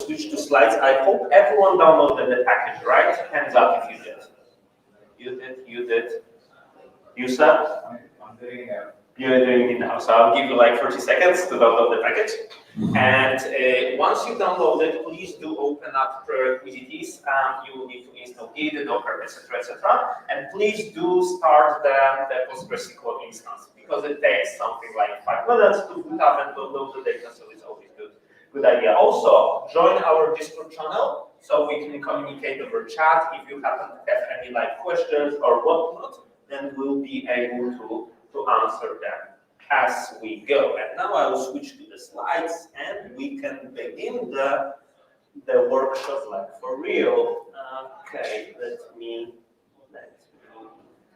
switch to slides. I hope everyone downloaded the package, right? Hands up if you did. You did. You, sir? I'm doing it. You're doing it now, so I'll give you like 30 seconds to download the package. And once you download it, please do open up prerequisites. You will need to install Git, Docker, etc., etc. And please do start the PostgreSQL instance because it takes something like 5 minutes to boot up and load the data, so it's always good idea. Also, join our Discord channel so we can communicate over chat. If you happen to have any like questions or whatnot, then we'll be able to answer them as we go. And now I will switch to the slides and we can begin the workshop like for real. Okay, let me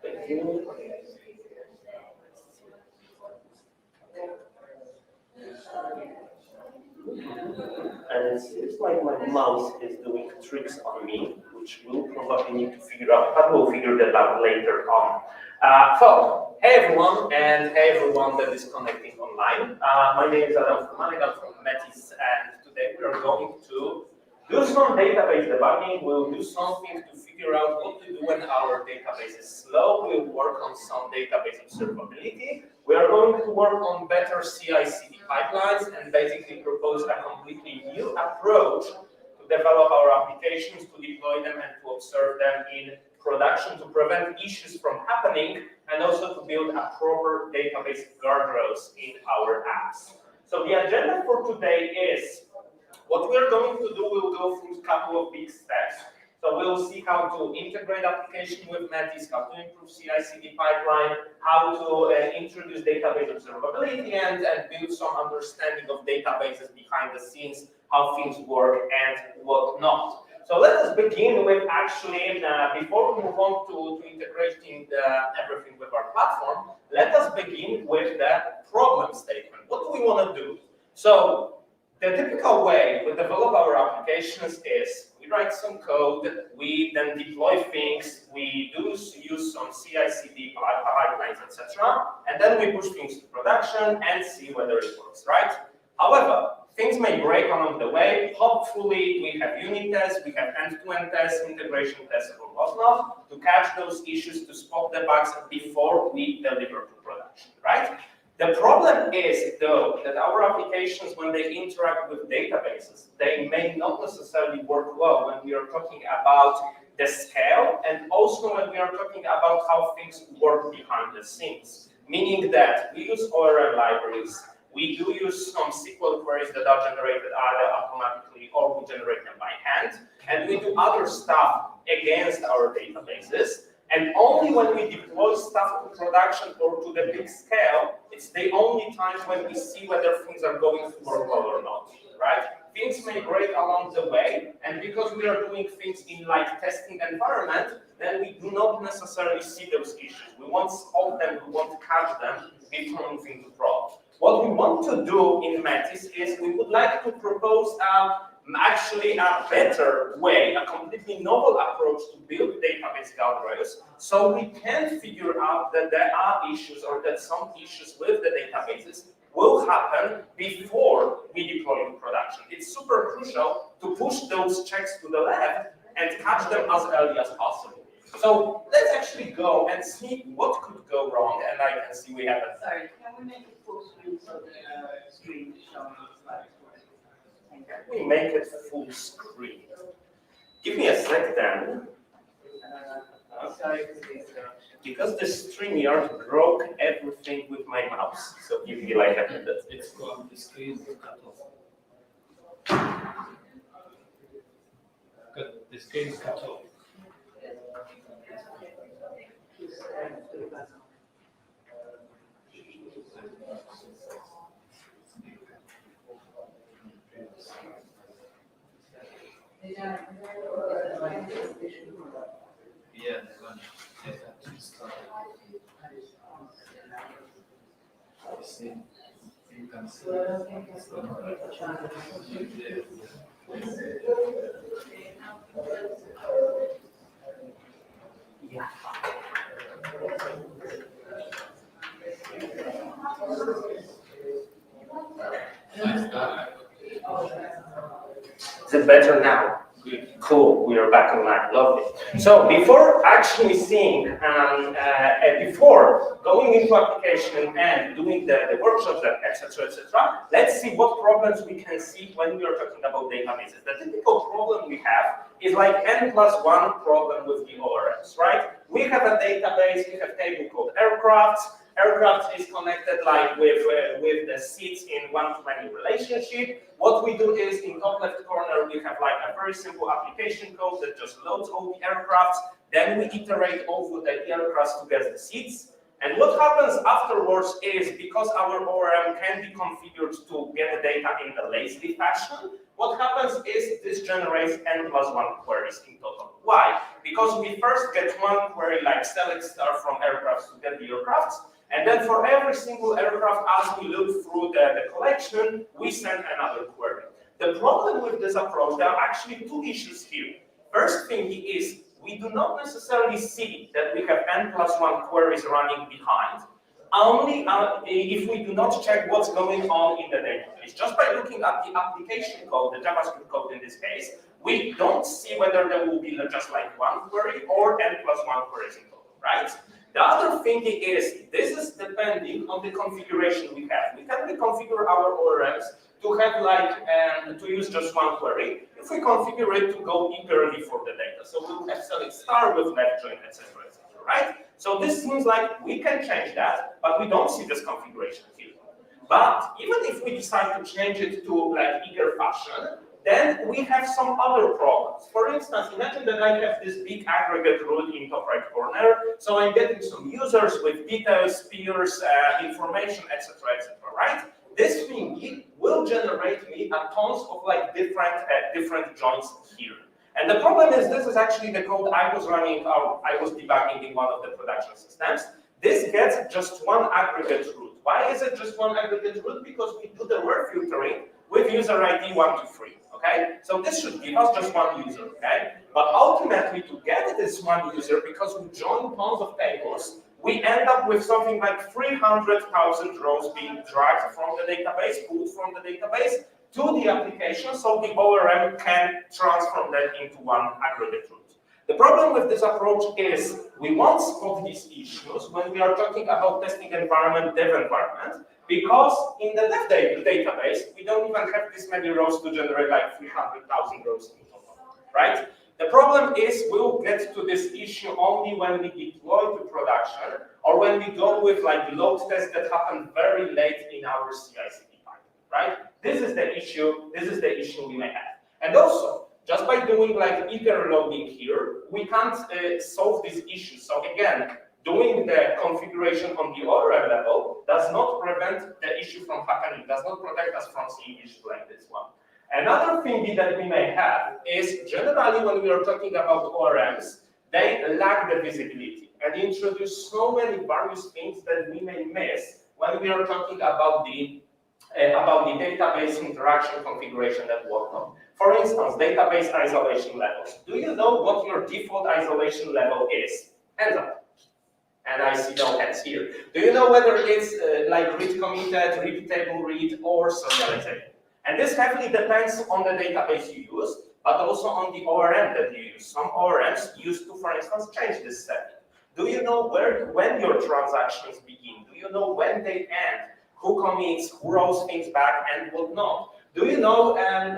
begin. And it seems like my mouse is doing tricks on me, which we'll probably need to figure out, but we'll figure that out later on. So, hey everyone, and hey everyone that is connecting online. My name is Adam from Metis, and today we are going to do some database debugging. We'll do something to figure out what to do when our database is slow. We'll work on some database observability. We are going to work on better CI/CD pipelines and basically propose a completely new approach to develop our applications, to deploy them, and to observe them in production to prevent issues from happening, and also to build a proper database guardrails in our apps. So the agenda for today is what we are going to do. We'll go through a couple of big steps. So we'll see how to integrate application with Metis, how to improve CI/CD pipeline, how to introduce database observability, and build some understanding of databases behind the scenes, how things work and whatnot. So let us begin with actually, before we move on to integrating everything with our platform, let us begin with the problem statement. What do we want to do? So the typical way we develop our applications is we write some code, we then deploy things, we do use some CI/CD pipelines, etc., and then we push things to production and see whether it works, right? However, things may break along the way. Hopefully, we have unit tests, we have end-to-end tests, integration tests, or whatnot, to catch those issues, to spot the bugs before we deliver to production, right? The problem is, though, that our applications, when they interact with databases, they may not necessarily work well when we are talking about the scale, and also when we are talking about how things work behind the scenes. Meaning that we use ORM libraries, we do use some SQL queries that are generated either automatically or we generate them by hand, and we do other stuff against our databases. And only when we deploy stuff to production or to the big scale, it's the only time when we see whether things are going to work well or not, right? Things may break along the way, and because we are doing things in like testing environment, then we do not necessarily see those issues. We won't spot them, we won't catch them before moving to prod. What we want to do in Metis is we would like to propose actually a better way, a completely novel approach to build database guardrails, so we can figure out that there are issues or that some issues with the databases will happen before we deploy in production. It's super crucial to push those checks to the left and catch them as early as possible. So let's actually go and see what could go wrong, and I can see we have a... Sorry, can we make it full screen so the screen is showing the slides? We make it full screen. Give me a sec then. Sorry for the interruption. Because the StreamYard broke everything with my mouse. So give me like a minute. It's gone. The screen is cut off. Good. The screen is cut off. Yeah, see, you can see. Yeah. Is it better now? Cool, we are back online, lovely. So before actually seeing, before going into application and doing the workshops, etc., let's see what problems we can see when we are talking about databases. The typical problem we have is like n+1 problem with the ORMs, right? We have a database, we have a table called aircrafts. Aircraft is connected like with the seats in one-to-many relationship. What we do is in top left corner we have like a very simple application code that just loads all the aircrafts. Then we iterate over the aircrafts to get the seats. And what happens afterwards is, because our ORM can be configured to get the data in the lazy fashion, what happens is this generates n+1 queries in total. Why? Because we first get one query like select star from aircrafts to get the aircrafts, and then for every single aircraft, as we look through the collection, we send another query. The problem with this approach, there are actually two issues here. First thing is, we do not necessarily see that we have n+1 queries running behind, only if we do not check what's going on in the database. Just by looking at the application code, the JavaScript code in this case, we don't see whether there will be just like one query or n+1 queries in total, right? The other thing is, this is depending on the configuration we have. We can reconfigure our ORMs to have like, to use just one query, if we configure it to go eagerly for the data. So we will have select star with left join, etc., right? So this seems like we can change that, but we don't see this configuration here. But even if we decide to change it to like eager fashion, then we have some other problems. For instance, imagine that I have this big aggregate root in top right corner, so I'm getting some users with details, peers, information, etc., right? This thing will generate me a tons of like different joins here. And the problem is, this is actually the code I was running, I was debugging in one of the production systems. This gets just one aggregate root. Why is it just one aggregate root? Because we do the word filtering with user ID 1 to 3. Okay, so this should give us just one user. Okay, but ultimately to get this one user, because we join tons of tables, we end up with something like 300,000 rows being dragged from the database, pulled from the database to the application, so the ORM can transform that into one aggregate root. The problem with this approach is we won't spot these issues when we are talking about testing environment, dev environment, because in the dev database, we don't even have this many rows to generate like 300,000 rows in total, right? The problem is we'll get to this issue only when we deploy to production or when we go with like load tests that happen very late in our CI/CD pipeline, right? This is the issue we may have. And also, just by doing like eager loading here, we can't solve this issue. So again, doing the configuration on the ORM level does not prevent the issue from happening, does not protect us from seeing issues like this one. Another thing that we may have is, generally when we are talking about ORMs, they lack the visibility and introduce so many various things that we may miss when we are talking about the database interaction configuration and whatnot. For instance, database isolation levels. Do you know what your default isolation level is? Hands up. And I see no hands here. Do you know whether it's like read committed, repeatable read, or serialization? And this heavily depends on the database you use, but also on the ORM that you use. Some ORMs used to, for instance, change this setting. Do you know when your transactions begin? Do you know when they end? Who commits, who rolls things back, and whatnot? Do you know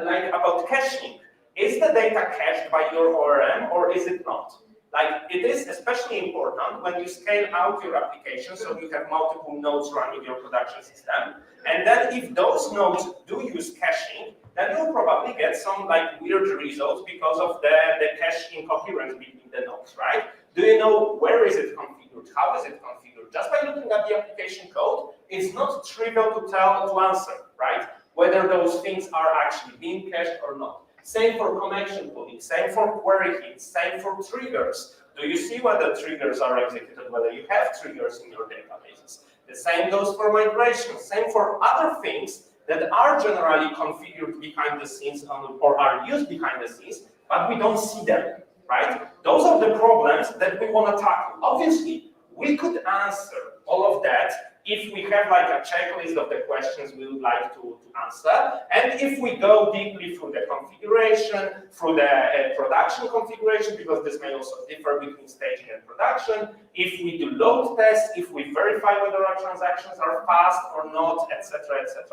like about caching? Is the data cached by your ORM or is it not? Like, it is especially important when you scale out your application, so you have multiple nodes running your production system. And then if those nodes do use caching, then you'll probably get some like weird results because of the cache incoherence between the nodes, right? Do you know where is it configured? How is it configured? Just by looking at the application code, it's not trivial to answer, right? Whether those things are actually being cached or not. Same for connection pooling, same for query hits, same for triggers. Do you see whether triggers are executed, whether you have triggers in your databases? The same goes for migration, same for other things that are generally configured behind the scenes or are used behind the scenes, but we don't see them, right? Those are the problems that we want to tackle. Obviously, we could answer all of that if we have like a checklist of the questions we would like to answer, and if we go deeply through the configuration, through the production configuration, because this may also differ between staging and production, if we do load tests, if we verify whether our transactions are fast or not, etc., etc.,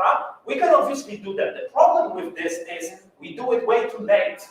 we can obviously do that. The problem with this is we do it way too late.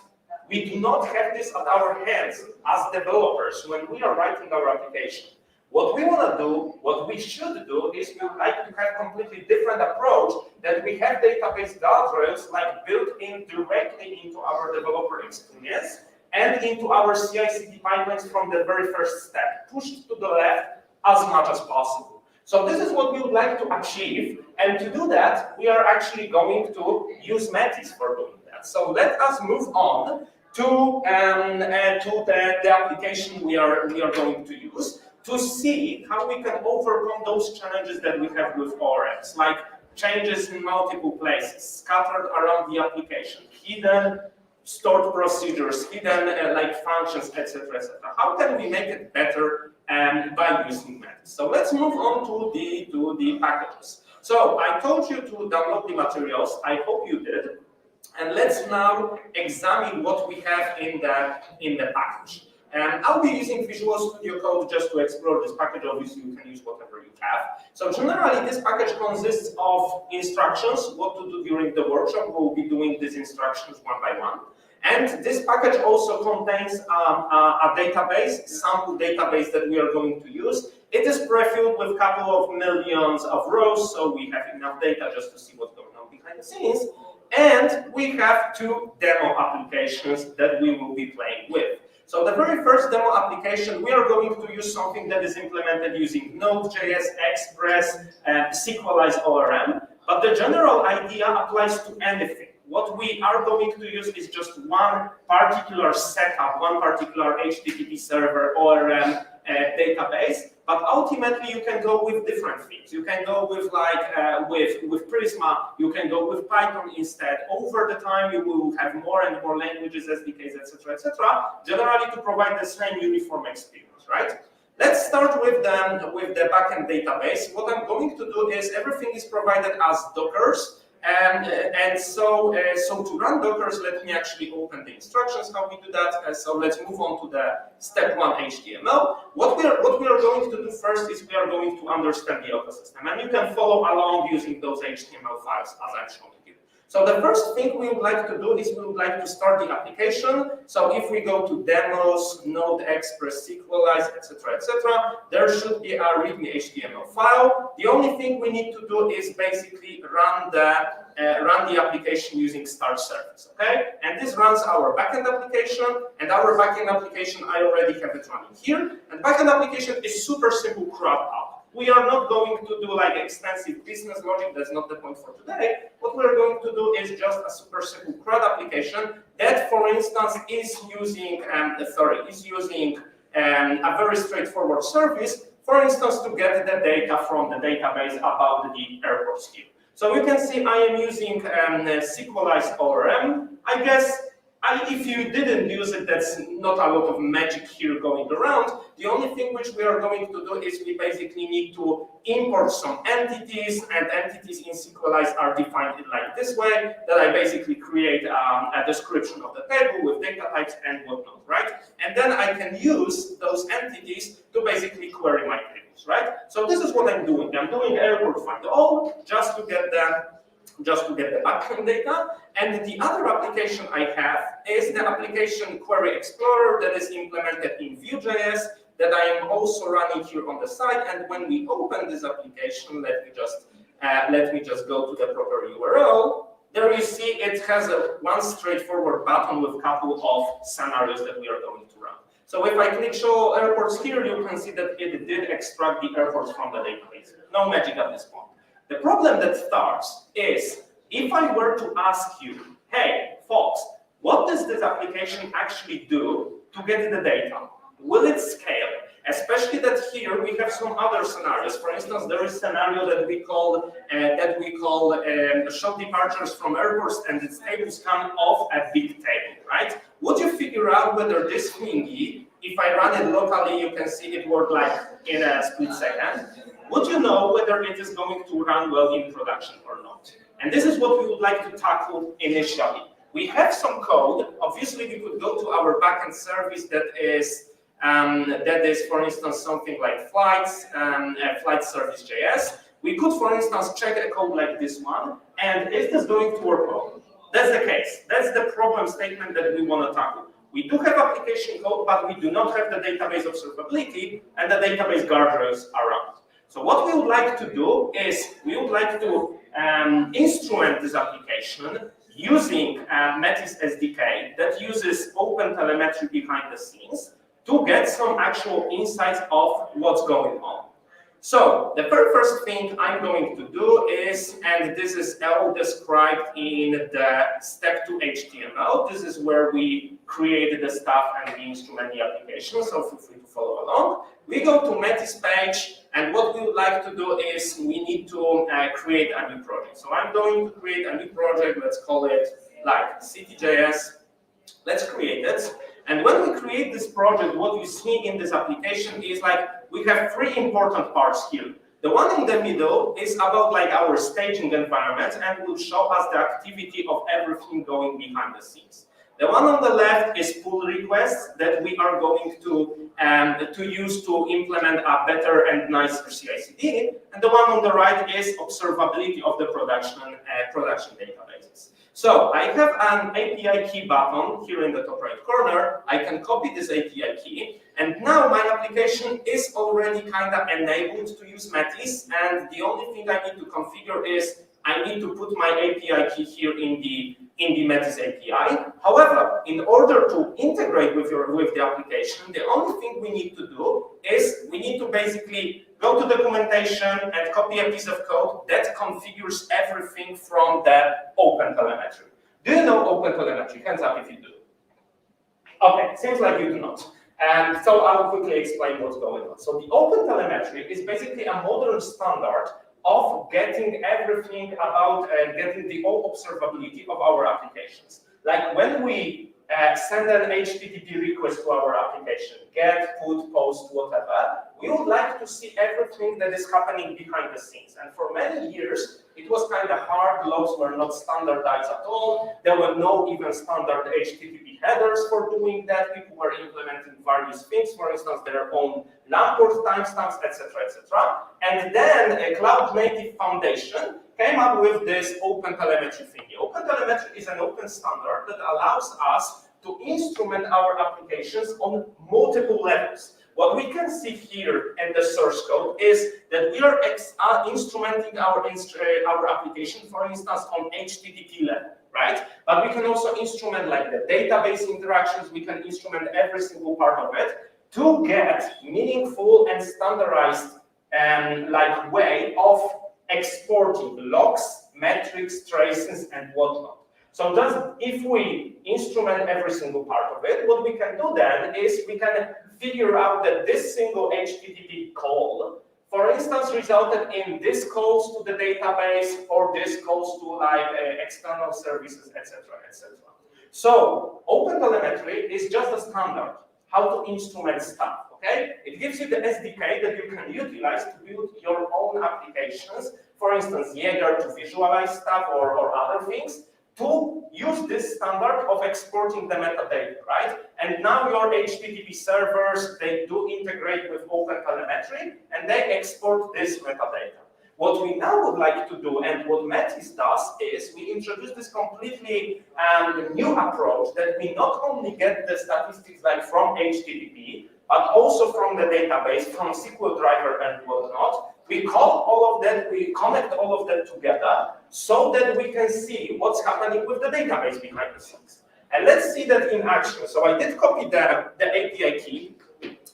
We do not have this at our hands as developers when we are writing our application. What we want to do, what we should do, is we would like to have a completely different approach, that we have database guardrails like built in directly into our developer experience and into our CI/CD pipelines from the very first step, pushed to the left as much as possible. So this is what we would like to achieve, and to do that, we are actually going to use Metis for doing that. So let us move on to the application we are going to use, to see how we can overcome those challenges that we have with ORMs, like changes in multiple places, scattered around the application, hidden stored procedures, hidden like functions, etc., etc. How can we make it better by using Metis? So let's move on to the packages. So I told you to download the materials. I hope you did. And let's now examine what we have in the package. And I'll be using Visual Studio Code just to explore this package. Obviously, you can use whatever you have. So generally, this package consists of instructions, what to do during the workshop. We'll be doing these instructions one by one. And this package also contains a database, sample database that we are going to use. It is pre-filled with a couple of millions of rows, so we have enough data just to see what's going on behind the scenes. And we have two demo applications that we will be playing with. So the very first demo application, we are going to use something that is implemented using Node.js, Express, and SQLize ORM, but the general idea applies to anything. What we are going to use is just one particular setup, one particular HTTP server ORM database, but ultimately you can go with different things. You can go with with Prisma, you can go with Python instead. Over the time you will have more and more languages, SDKs, etc., etc., generally to provide the same uniform experience, right? Let's start with the backend database. What I'm going to do is everything is provided as Dockers. And so to run Dockers, let me actually open the instructions how we do that. So let's move on to the step 1 HTML. What we are going to do first is we are going to understand the ecosystem, and you can follow along using those HTML files as I'm showing you. So the first thing we would like to do is we would like to start the application. So if we go to demos, Node, Express, SQLize, etc., etc., there should be a README HTML file. The only thing we need to do is basically run the application using start service, okay? And this runs our backend application, and our backend application, I already have it running here. And backend application is super simple CRUD app. We are not going to do like extensive business logic. That's not the point for today. What we're going to do is just a super simple CRUD application that, for instance, is using a very straightforward service, for instance, to get the data from the database about the airports here. So you can see I am using SQLize ORM. I guess if you didn't use it, that's not a lot of magic here going around. The only thing which we are going to do is we basically need to import some entities, and entities in SQLize are defined in like this way, that I basically create a description of the table with data types and whatnot, right? And then I can use those entities to basically query my tables, right? So this is what I'm doing. I'm doing airport find all just to get the backend data. And the other application I have is the application Query Explorer that is implemented in Vue.js that I am also running here on the side. And when we open this application, let me just go to the proper URL. There you see it has one straightforward button with a couple of scenarios that we are going to run. So if I click show airports here, you can see that it did extract the airports from the database. No magic at this point. The problem that starts is if I were to ask you, hey, folks, what does this application actually do to get the data? Will it scale? Especially that here we have some other scenarios. For instance, there is a scenario that we call show departures from airports, and its tables come off a big table, right? Would you figure out whether this thingy, if I run it locally, you can see it work like in a split second? would you know whether it is going to run well in production or not? And this is what we would like to tackle initially. We have some code. Obviously, we could go to our backend service that is, for instance, something like flights, flight service JS. We could, for instance, check a code like this one, and is this going to work well? That's the case. That's the problem statement that we want to tackle. We do have application code, but we do not have the database observability and the database guardrails around. So what we would like to do is we would like to instrument this application using Metis SDK that uses OpenTelemetry behind the scenes to get some actual insights of what's going on. So the very first thing I'm going to do is, and this is all described in the step 2 HTML, this is where we create the stuff and we instrument the application, so feel free to follow along. We go to Metis page, and what we would like to do is we need to create a new project. So I'm going to create a new project, let's call it like CityJS. Let's create it. And when we create this project, what you see in this application is like we have three important parts here. The one in the middle is about like our staging environment and will show us the activity of everything going behind the scenes. The one on the left is pull requests that we are going to use to implement a better and nicer CI/CD, and the one on the right is observability of the production databases. So I have an API key button here in the top right corner. I can copy this API key, and now my application is already kind of enabled to use Metis, and the only thing I need to configure is I need to put my API key here in the Metis API. However, in order to integrate with the application, the only thing we need to do is we need to basically go to documentation and copy a piece of code that configures everything from the OpenTelemetry. Do you know OpenTelemetry? Hands up if you do. Okay, seems like you do not. And so I'll quickly explain what's going on. So the OpenTelemetry is basically a modern standard of getting everything about getting the observability of our applications. Like when we send an HTTP request to our application, get, put, post, whatever, we would like to see everything that is happening behind the scenes. And for many years, it was kind of hard. Logs were not standardized at all. There were no even standard HTTP headers for doing that. People were implementing various things, for instance, their own port timestamps, etc., etc. And then a cloud-native foundation came up with this OpenTelemetry thing. OpenTelemetry is an open standard that allows us to instrument our applications on multiple levels. What we can see here in the source code is that we are instrumenting our application, for instance, on HTTP level, right? But we can also instrument like the database interactions. We can instrument every single part of it to get meaningful and standardized like way of exporting logs, metrics, traces, and whatnot. So just if we instrument every single part of it, what we can do then is we can figure out that this single HTTP call, for instance, resulted in this calls to the database or this calls to like external services, etc., etc. So OpenTelemetry is just a standard how to instrument stuff. Okay, it gives you the SDK that you can utilize to build your own applications. For instance, Jaeger to visualize stuff or other things, to use this standard of exporting the metadata, right? And now your HTTP servers, they do integrate with OpenTelemetry, and they export this metadata. What we now would like to do, and what Metis does, is we introduce this completely new approach that we not only get the statistics like from HTTP, but also from the database, from SQL driver and whatnot. We call all of that, we connect all of that together so that we can see what's happening with the database behind the scenes. And let's see that in action. So I did copy the API key.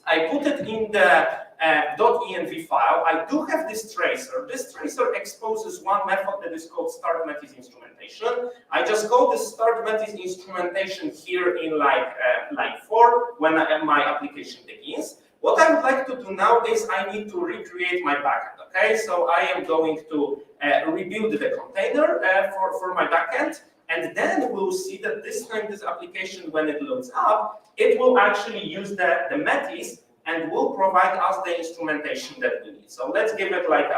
I put it in the .env file. I do have this tracer. This tracer exposes one method that is called start Metis instrumentation. I just call this start Metis instrumentation here in like line 4 when my application begins. What I would like to do now is I need to recreate my backend, okay? So I am going to rebuild the container for my backend, and then we'll see that this time this application, when it loads up, it will actually use the Metis and will provide us the instrumentation that we need. So let's give it like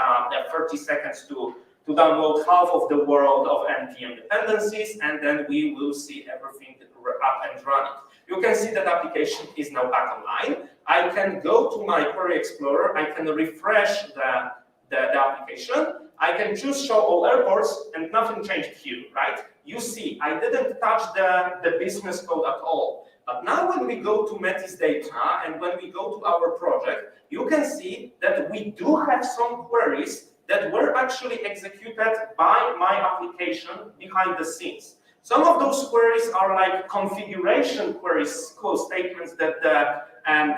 30 seconds to download half of the world of NPM dependencies, and then we will see everything up and running. You can see that application is now back online. I can go to my Query Explorer, I can refresh the application, I can choose show all airports, and nothing changed here, right? You see, I didn't touch the business code at all. But now when we go to Metis data and when we go to our project, you can see that we do have some queries that were actually executed by my application behind the scenes. Some of those queries are like configuration queries, SQL statements that the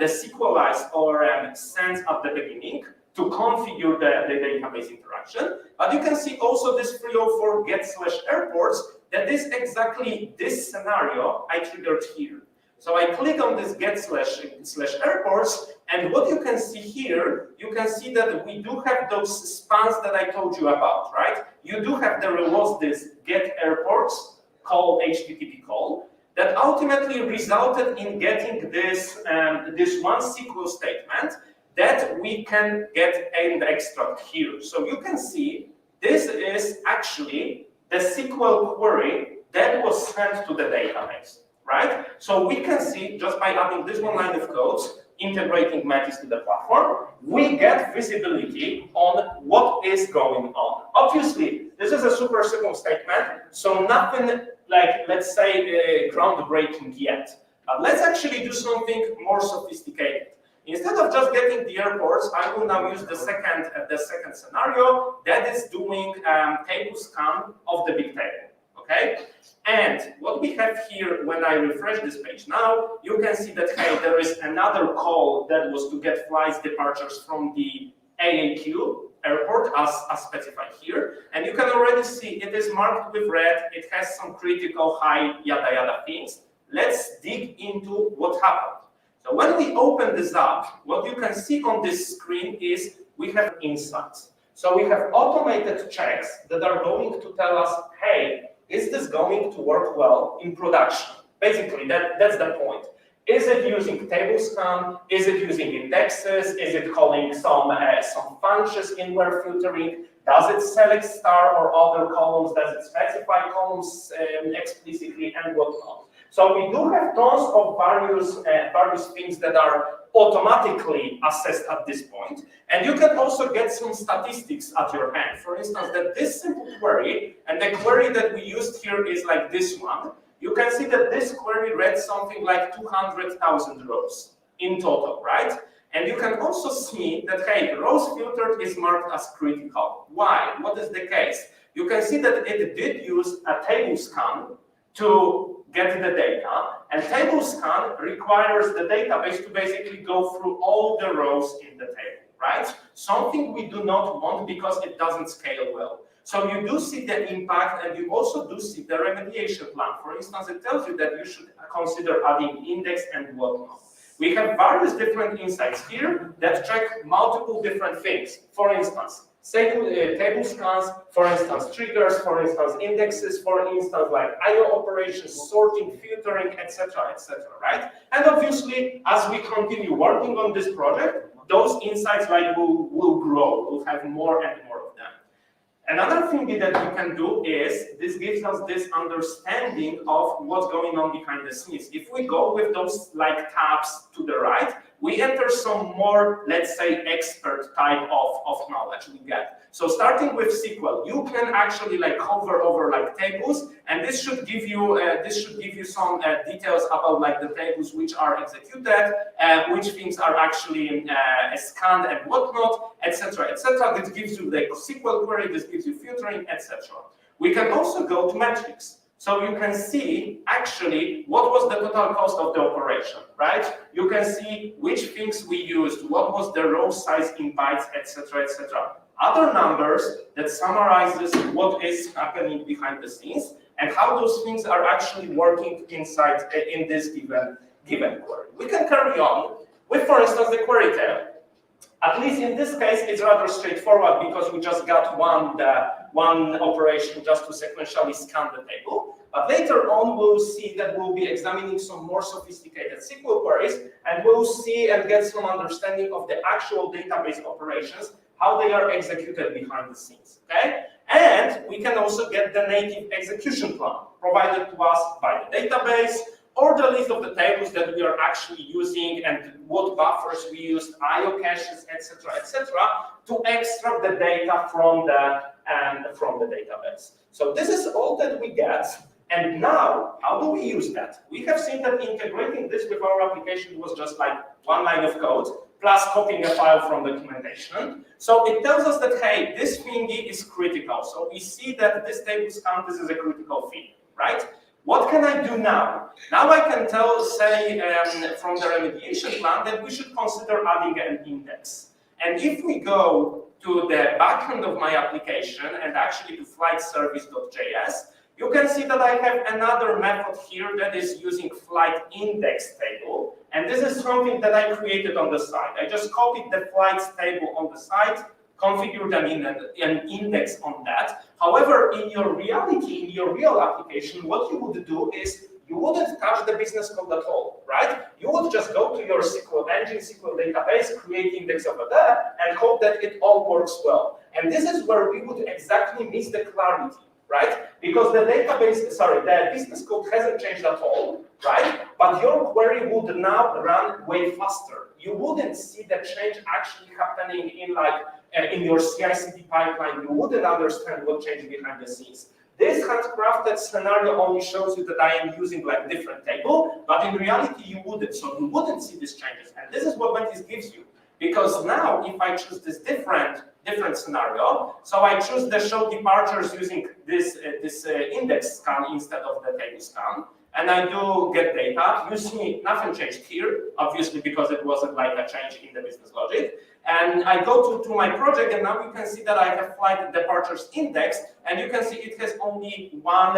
SQLize ORM sends at the beginning to configure the database interaction. But you can see also this 304 get/airports, that is exactly this scenario I triggered here. So I click on this get/airports, and what you can see here, you can see that we do have those spans that I told you about, right? You do have, there was this get airports call, HTTP call, that ultimately resulted in getting this, this one SQL statement that we can get and extract here. So you can see this is actually the SQL query that was sent to the database, right? So we can see just by adding this one line of codes, integrating Metis to the platform, we get visibility on what is going on. Obviously, this is a super simple statement, so nothing like, let's say, groundbreaking yet. But let's actually do something more sophisticated. Instead of just getting the airports, I will now use the second scenario that is doing table scan of the big table, okay? And what we have here, when I refresh this page now, you can see that, hey, there is another call that was to get flights departures from the AAQ airport as specified here. And you can already see it is marked with red, it has some critical high yada yada things. Let's dig into what happened. So when we open this up, what you can see on this screen is we have insights. So we have automated checks that are going to tell us, hey, is this going to work well in production? Basically, that's the point. Is it using table scan? Is it using indexes? Is it calling some functions in where filtering? Does it select star or other columns? Does it specify columns explicitly and whatnot? So we do have tons of various things that are automatically assessed at this point. And you can also get some statistics at your hand. For instance, that this simple query, and the query that we used here is like this one. You can see that this query read something like 200,000 rows in total, right? And you can also see that, hey, rows filtered is marked as critical. Why? What is the case? You can see that it did use a table scan to get the data, and table scan requires the database to basically go through all the rows in the table, right? Something we do not want because it doesn't scale well. So you do see the impact, and you also do see the remediation plan. For instance, it tells you that you should consider adding index and whatnot. We have various different insights here that check multiple different things. For instance, table scans, for instance, triggers, for instance, indexes, for instance, like I/O operations, sorting, filtering, etc., right? And obviously, as we continue working on this project, those insights like will grow. We'll have more and more of them. Another thing that we can do is, this gives us this understanding of what's going on behind the scenes. If we go with those like tabs to the right, we enter some more, let's say, expert type of knowledge we get. So starting with SQL, you can actually like hover over like tables, and this should give you some details about like the tables which are executed, which things are actually scanned and whatnot, etc., etc. This gives you the SQL query, this gives you filtering, etc. We can also go to metrics. So you can see actually what was the total cost of the operation, right? You can see which things we used, what was the row size in bytes, etc., etc. Other numbers that summarizes what is happening behind the scenes and how those things are actually working inside in this given query. We can carry on with, for instance, the query tail. At least in this case, it's rather straightforward because we just got one operation just to sequentially scan the table. But later on, we'll see that we'll be examining some more sophisticated SQL queries, and we'll see and get some understanding of the actual database operations, how they are executed behind the scenes, okay? And we can also get the native execution plan provided to us by the database, or the list of the tables that we are actually using and what buffers we used, IO caches, etc., to extract the data from the database. So this is all that we get. And now, how do we use that? We have seen that integrating this with our application was just like one line of code, plus copying a file from documentation. So it tells us that, hey, this thingy is critical. So we see that this tables count, this is a critical thing, right? What can I do now? Now I can tell, say, from the remediation plan that we should consider adding an index. And if we go to the backend of my application and actually to flightservice.js, you can see that I have another method here that is using flight index table. And this is something that I created on the side. I just copied the flights table on the side, configured an index on that. However, in your reality, in your real application, what you would do is you wouldn't touch the business code at all, right? You would just go to your SQL engine, SQL database, create index over there, and hope that it all works well. And this is where we would exactly miss the clarity, right? Because the the business code hasn't changed at all, right? But your query would now run way faster. You wouldn't see the change actually happening in your CI/CD pipeline. You wouldn't understand what changed behind the scenes. This handcrafted scenario only shows you that I am using like different table, but in reality you wouldn't. So you wouldn't see these changes. And this is what Metis gives you. Because now if I choose this different scenario, so I choose the show departures using this index scan instead of the table scan, and I do get data, you see nothing changed here, obviously because it wasn't like a change in the business logic. And I go to my project, and now you can see that I have flight departures index, and you can see it has only one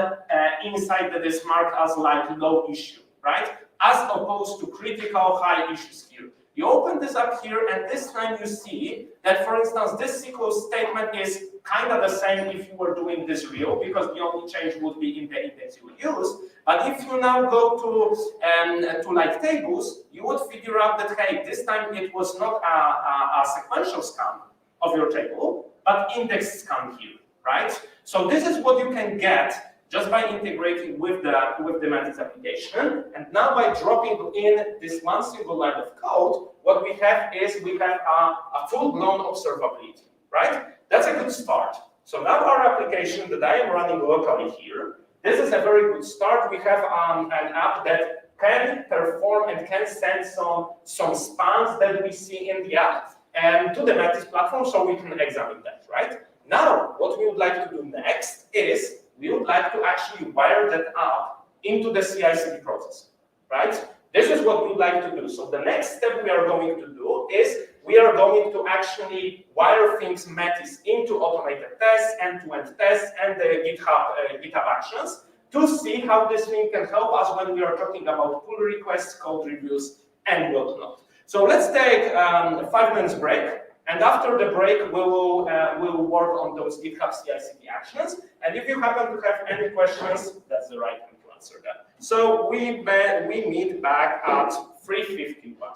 insight that is marked as like low issue, right? As opposed to critical high issues here. You open this up here, and this time you see that, for instance, this SQL statement is kind of the same if you were doing this real, because the only change would be in the index you would use. But if you now go to like tables, you would figure out that, hey, this time it was not a sequential scan of your table, but index scan here, right? So this is what you can get just by integrating with the Metis application. And now by dropping in this one single line of code, what we have is a full-blown observability, right? That's a good start. So now our application that I am running locally here, this is a very good start. We have an app that can perform and can send some spans that we see in the app and to the Metis platform, so we can examine that, right? Now, what we would like to do next is we would like to actually wire that up into the CI/CD process, right? This is what we would like to do. So the next step we are going to do is we are going to actually wire things Metis into automated tests, end-to-end tests, and the GitHub Actions to see how this thing can help us when we are talking about pull requests, code reviews, and whatnot. So let's take a 5 minutes break. And after the break, we will work on those GitHub CI/CD actions. And if you happen to have any questions, that's the right time to answer them. So we meet back at 3:51.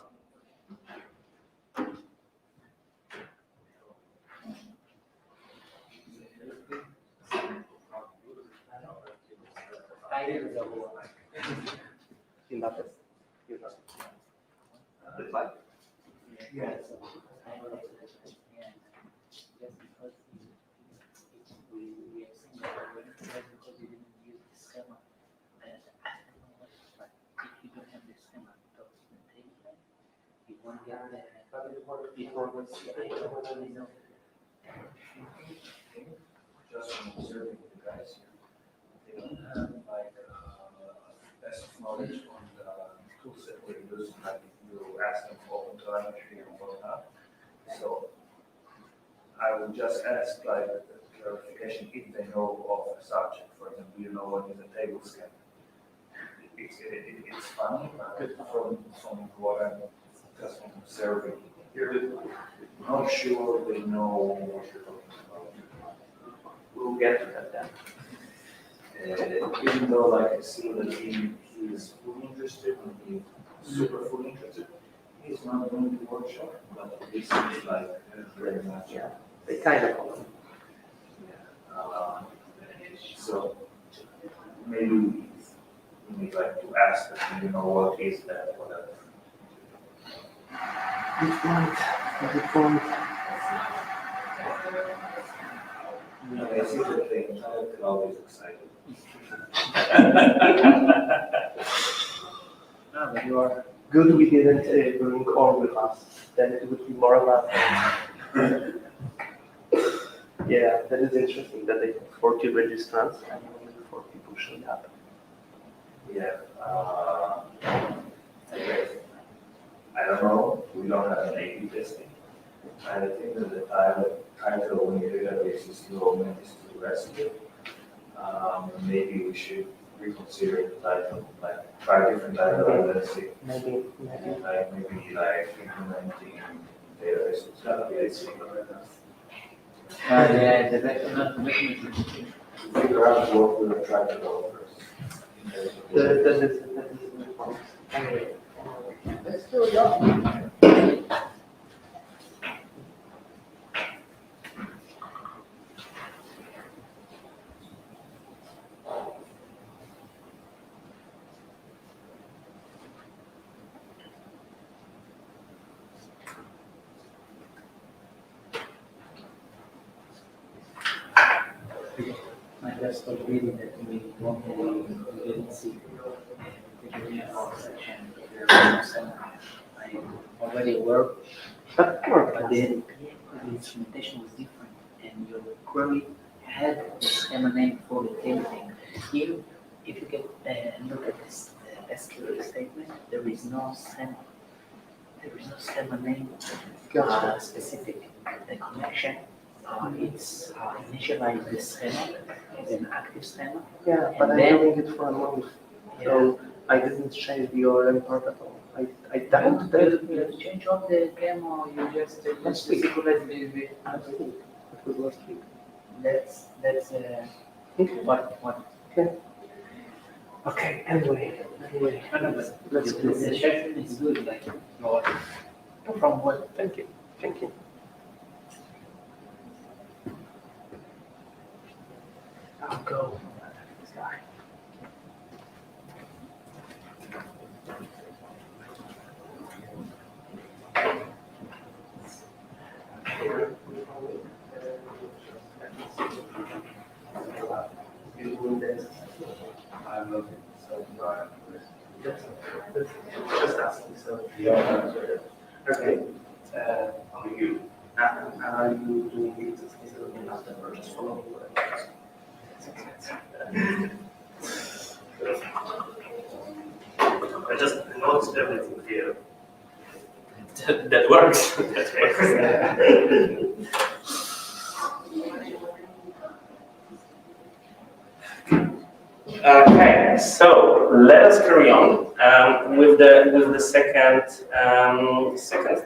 Yes. Just from observing the guys here, they don't have like best knowledge on the tools that they use, like you ask them for telemetry and whatnot. So I would just ask like clarification if they know of a subject. For example, you know what is a table scan. It's funny, but from what I'm just from observing here, not sure they know what you're talking about. We'll get to that then. Even though like I see that he is fully interested and he's super fully interested, he's not doing the workshop, but this is like very much. Yeah, they kind of. So maybe we need like to ask them, you know, what is that, whatever. Good point. Good point. I see that the entire crowd is excited. No, but you are. Good we didn't bring all with us. Then it would be more about. Yeah, that is interesting that they have 40 registrants and only 4 people showed up. Yeah, I don't know, we don't have an A/B testing. I think that the title when you database is low Metis to the rest of it. Maybe we should reconsider the title, like try different title, and let's see. Maybe. Like maybe like implementing databases. Yeah, the better not making it. Figure out what we're trying to go first. That is the point. Anyway. Let's do it. I just started reading that we didn't see the CityJS section. I'm already aware, But but the instrumentation was different, and your query had the schema name for the table name. Here, if you get look at this SQL statement, there is no schema name specific. The connection. It's initialize the schema as an active schema. Yeah, but I'm doing it for a month. So I didn't change the ORM part at all. I doubt that. You change all the game or you just Last week. synchronize the Last week. It was last week. that's what Okay, anyway. Let's do the this. session is good, like your from what Thank you. Thank you. I'll go. This guy. I'm looking, so Just asking. So, okay. how you? Are you doing it in London or just following what I just noticed everything here. That works. That's right. Okay, so let us carry on with the second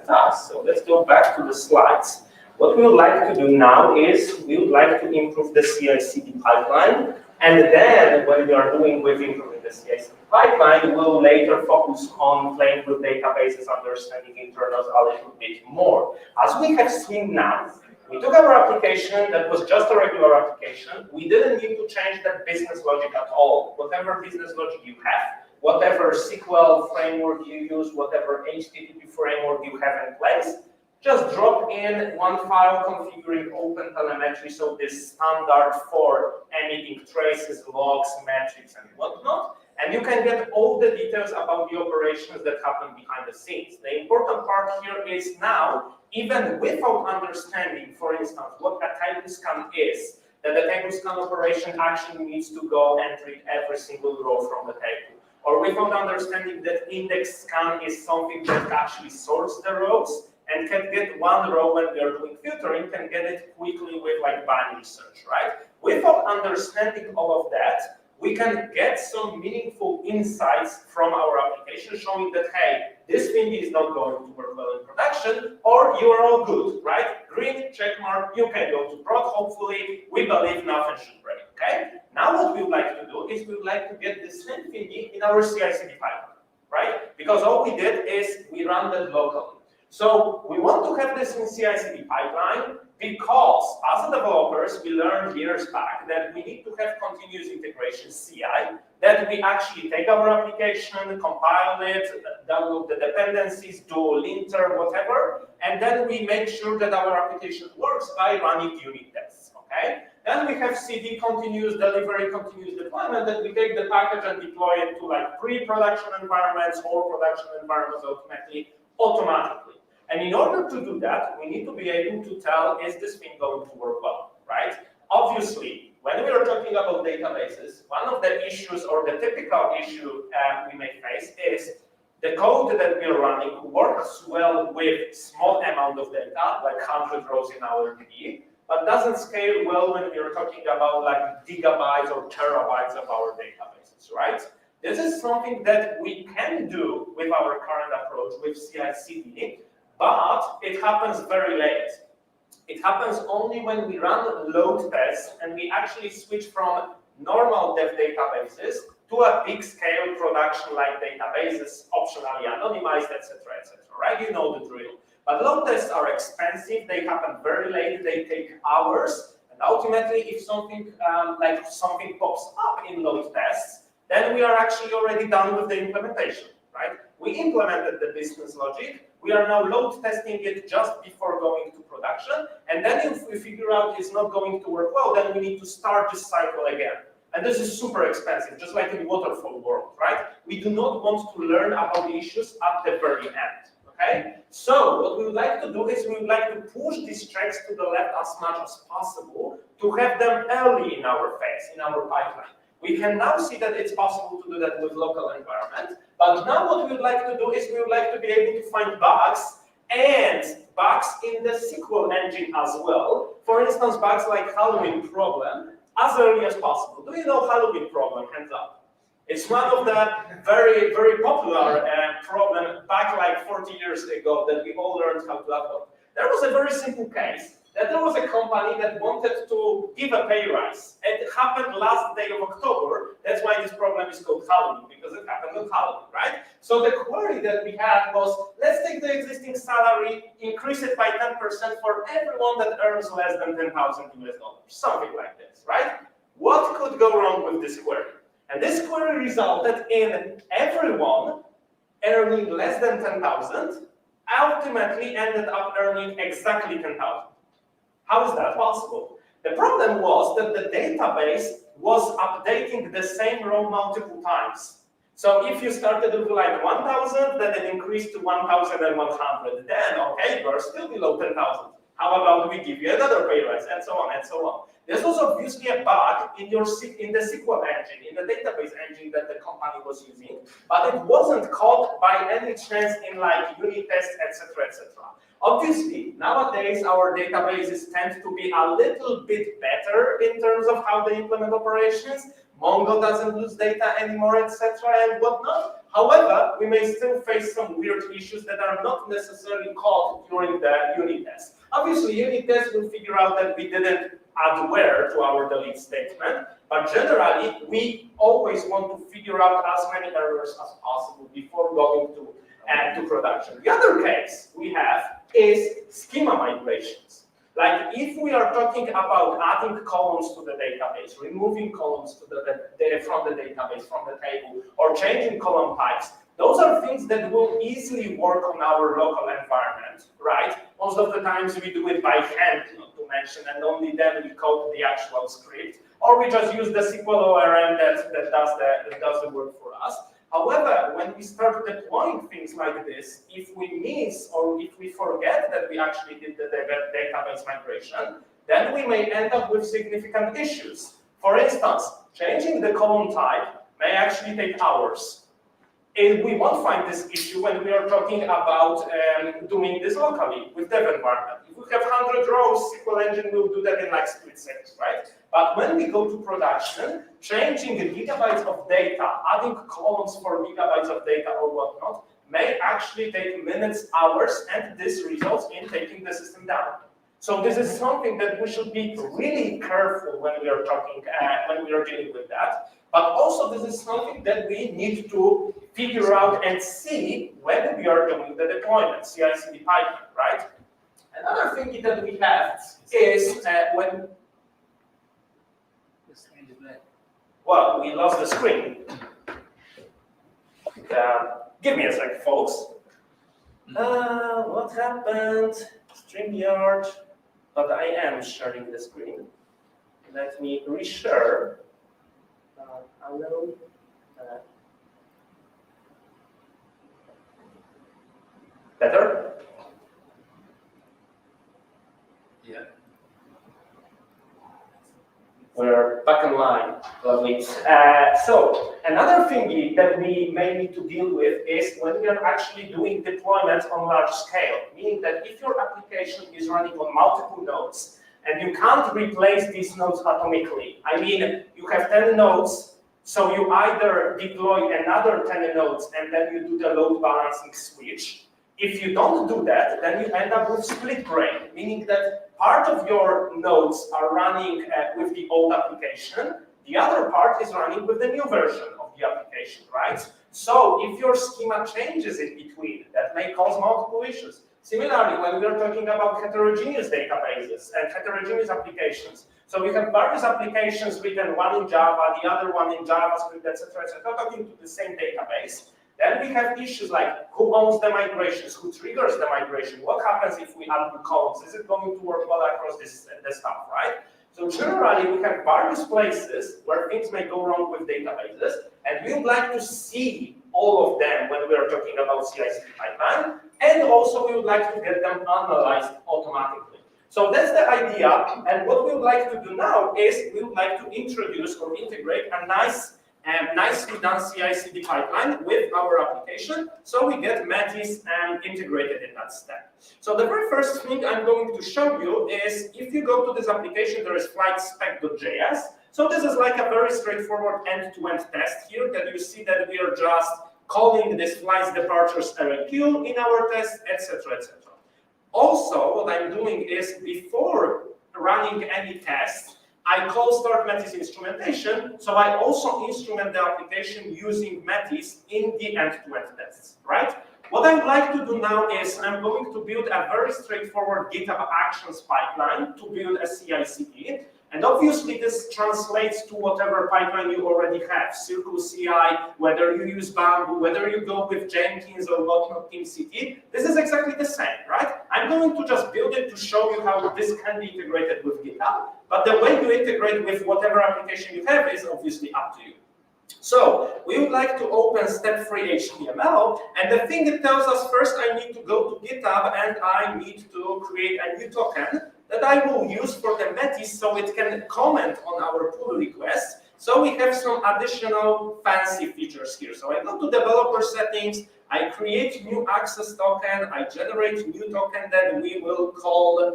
task. So let's go back to the slides. What we would like to do now is we would like to improve the CI/CD pipeline, and then when we are doing with improving the CI/CD pipeline, we'll later focus on playing with databases, understanding internals a little bit more. As we have seen now, we took our application that was just a regular application. We didn't need to change that business logic at all. Whatever business logic you have, whatever SQL framework you use, whatever HTTP framework you have in place, just drop in one file configuring open telemetry, so this standard for emitting traces, logs, metrics, and whatnot. And you can get all the details about the operations that happen behind the scenes. The important part here is now, even without understanding, for instance, what a table scan is, that the table scan operation actually needs to go and read every single row from the table. Or without understanding that index scan is something that actually sorts the rows and can get one row when we are doing filtering, can get it quickly with like binary search, right? Without understanding all of that, we can get some meaningful insights from our application showing that, hey, this thing is not going to work well in production, or you are all good, right? Green, check mark, you can go to prod, hopefully, we believe nothing should break, okay? Now what we would like to do is we would like to get the same thingy in our CI/CD pipeline, right? Because all we did is we ran that locally. So we want to have this in CI/CD pipeline because as developers, we learned years back that we need to have continuous integration CI, that we actually take our application, compile it, download the dependencies, do linter, whatever, and then we make sure that our application works by running unit tests, okay? Then we have CD, continuous delivery, continuous deployment, that we take the package and deploy it to like pre-production environments or production environments automatically. And in order to do that, we need to be able to tell, is this thing going to work well, right? Obviously, when we are talking about databases, one of the issues or the typical issue we may face is the code that we are running works well with small amount of data, like 100 rows in our DB, but doesn't scale well when we are talking about like gigabytes or terabytes of our databases, right? This is something that we can do with our current approach with CI/CD, but it happens very late. It happens only when we run load tests and we actually switch from normal dev databases to a big scale production-like databases, optionally anonymized, etc., right? You know the drill. But load tests are expensive, they happen very late, they take hours, and ultimately if something something pops up in load tests, then we are actually already done with the implementation, right? We implemented the business logic, we are now load testing it just before going to production, and then if we figure out it's not going to work well, then we need to start this cycle again. And this is super expensive, just like in waterfall world, right? We do not want to learn about the issues at the very end, okay? So what we would like to do is we would like to push these checks to the left as much as possible to have them early in our phase, in our pipeline. We can now see that it's possible to do that with local environment, but now what we would like to do is we would like to be able to find bugs and bugs in the SQL engine as well. For instance, bugs like Halloween problem as early as possible. Do you know Halloween problem? Hands up. It's one of the very, very popular problem back like 40 years ago that we all learned how to upload. There was a very simple case that there was a company that wanted to give a pay rise. It happened last day of October. That's why this problem is called Halloween, because it happened on Halloween, right? So the query that we had was, let's take the existing salary, increase it by 10% for everyone that earns less than $10,000 US, something like this, right? What could go wrong with this query? And this query resulted in everyone earning less than 10,000 ultimately ended up earning exactly 10,000. How is that possible? The problem was that the database was updating the same row multiple times. So if you started with like 1,000, then it increased to 1,100. Then, okay, you're still below 10,000. How about we give you another pay rise, and so on and so on. This was obviously a bug in the SQL engine, in the database engine that the company was using, but it wasn't caught by any chance in like unit tests, etc., etc. Obviously, nowadays our databases tend to be a little bit better in terms of how they implement operations. Mongo doesn't lose data anymore, etc., and whatnot. However, we may still face some weird issues that are not necessarily caught during the unit test. Obviously, unit tests will figure out that we didn't add where to our delete statement, but generally, we always want to figure out as many errors as possible before going to production. The other case we have is schema migrations. Like if we are talking about adding columns to the database, removing columns from the database, from the table, or changing column types, those are things that will easily work on our local environment, right? Most of the times we do it by hand, not to mention, and only then we code the actual script, or we just use the SQL ORM that does the work for us. However, when we start deploying things like this, if we miss or if we forget that we actually did the database migration, then we may end up with significant issues. For instance, changing the column type may actually take hours. And we won't find this issue when we are talking about doing this locally with dev environment. If we have 100 rows, SQL engine will do that in like split seconds, right? But when we go to production, changing gigabytes of data, adding columns for gigabytes of data or whatnot, may actually take minutes, hours, and this results in taking the system down. So this is something that we should be really careful when we are talking, when we are dealing with that. But also this is something that we need to figure out and see when we are doing the deployment, CI/CD pipeline, right? Another thing that we have is when, The screen is black. well, we lost the screen. Give me a sec, folks. What happened? StreamYard. But I am sharing the screen. Let me reshare. Hello. Better? Yeah. We're back in line, lovely. So another thing that we may need to deal with is when we are actually doing deployments on large scale, meaning that if your application is running on multiple nodes and you can't replace these nodes atomically, I mean, you have 10 nodes, so you either deploy another 10 nodes and then you do the load balancing switch. If you don't do that, then you end up with split brain, meaning that part of your nodes are running with the old application, the other part is running with the new version of the application, right? So if your schema changes in between, that may cause multiple issues. Similarly, when we're talking about heterogeneous databases and heterogeneous applications, so we have various applications written, one in Java, the other one in JavaScript, etc., talking to the same database. Then we have issues like who owns the migrations, who triggers the migration, what happens if we add new columns, is it going to work well across this stuff, right? So generally, we have various places where things may go wrong with databases, and we would like to see all of them when we are talking about CI/CD pipeline, and also we would like to get them analyzed automatically. So that's the idea, and what we would like to do now is we would like to introduce or integrate a nicely done CI/CD pipeline with our application, so we get Metis integrated in that step. So the very first thing I'm going to show you is if you go to this application, there is flightspec.js. So this is like a very straightforward end-to-end test here that you see that we are just calling this flights departures RQ in our test, etc., etc. Also, what I'm doing is before running any test, I call start Metis instrumentation, so I also instrument the application using Metis in the end-to-end tests, right? What I would like to do now is I'm going to build a very straightforward GitHub Actions pipeline to build a CI/CD. And obviously this translates to whatever pipeline you already have, Circle CI, whether you use Bamboo, whether you go with Jenkins or whatnot, TeamCity, this is exactly the same, right? I'm going to just build it to show you how this can be integrated with GitHub, but the way you integrate with whatever application you have is obviously up to you. So we would like to open step-free HTML, and the thing it tells us first I need to go to GitHub and I need to create a new token that I will use for the Metis so it can comment on our pull requests. So we have some additional fancy features here. So I go to developer settings, I create new access token, I generate new token that we will call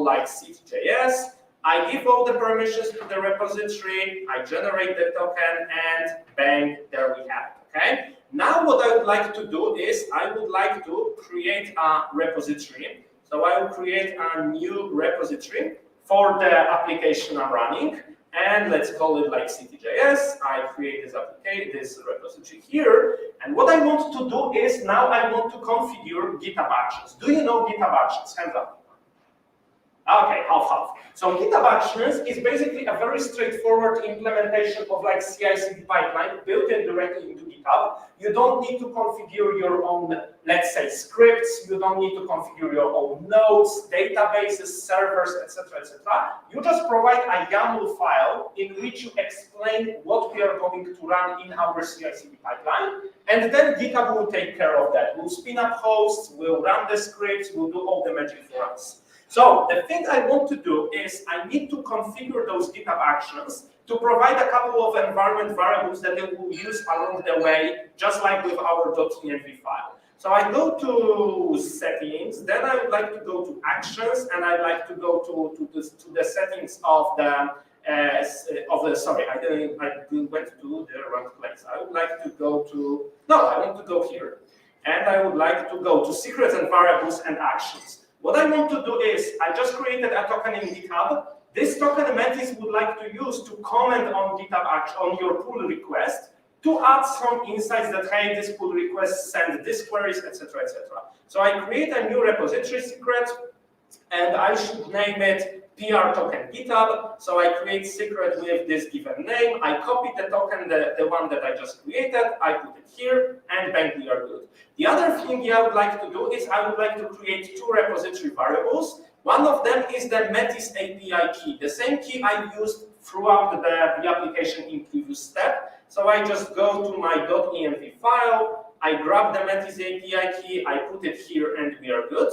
like CityJS. I give all the permissions to the repository, I generate the token, and bang, there we have it, okay? Now what I would like to do is I would like to create a repository. So I will create a new repository for the application I'm running, and let's call it like CityJS. I create this repository here, and what I want to do is now I want to configure GitHub Actions. Do you know GitHub Actions? Hands up. Okay, half. So GitHub Actions is basically a very straightforward implementation of like CI/CD pipeline built in directly into GitHub. You don't need to configure your own, let's say, scripts. You don't need to configure your own nodes, databases, servers, etc., etc. You just provide a YAML file in which you explain what we are going to run in our CI/CD pipeline, and then GitHub will take care of that. We'll spin up hosts, we'll run the scripts, we'll do all the magic for us. So the thing I want to do is I need to configure those GitHub Actions to provide a couple of environment variables that they will use along the way, just like with our .env file. So I go to settings, then I would like to go to actions, and I'd like to go to the settings of the sorry, I went to the wrong place. I would like to go to, no, I want to go here. And I would like to go to secrets and variables and actions. What I want to do is, I just created a token in GitHub. This token Metis would like to use to comment on GitHub action, on your pull request, to add some insights that, hey, this pull request send this queries, etc., etc. So I create a new repository secret, and I should name it PR token GitHub. So I create secret with this given name. I copy the token, the one that I just created. I put it here, and bang, we are good. The other thing I would like to do is I would like to create two repository variables. One of them is the Metis API key, the same key I used throughout the application in previous step. So I just go to my .env file, I grab the Metis API key, I put it here, and we are good.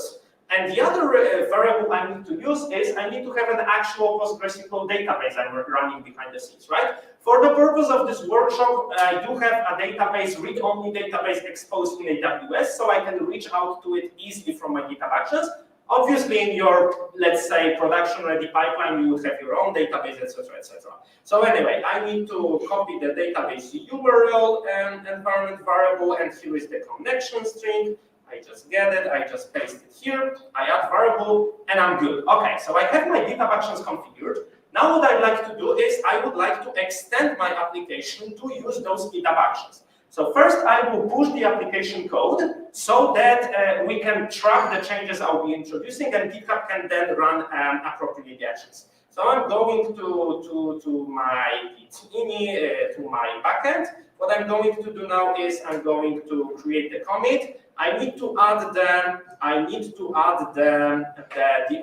And the other variable I need to use is I need to have an actual PostgreSQL database I'm running behind the scenes, right? For the purpose of this workshop, I do have a database, read-only database exposed in AWS, so I can reach out to it easily from my GitHub Actions. Obviously, in your, let's say, production-ready pipeline, you would have your own database, etc., etc. So anyway, I need to copy the database URL and environment variable, and here is the connection string. I just get it, I just paste it here, I add variable, and I'm good. Okay, so I have my GitHub Actions configured. Now what I'd like to do is I would like to extend my application to use those GitHub Actions. So first I will push the application code so that we can track the changes I'll be introducing, and GitHub can then run appropriately the actions. So I'm going to my Git-ini, to my backend. What I'm going to do now is I'm going to create the commit. I need to add the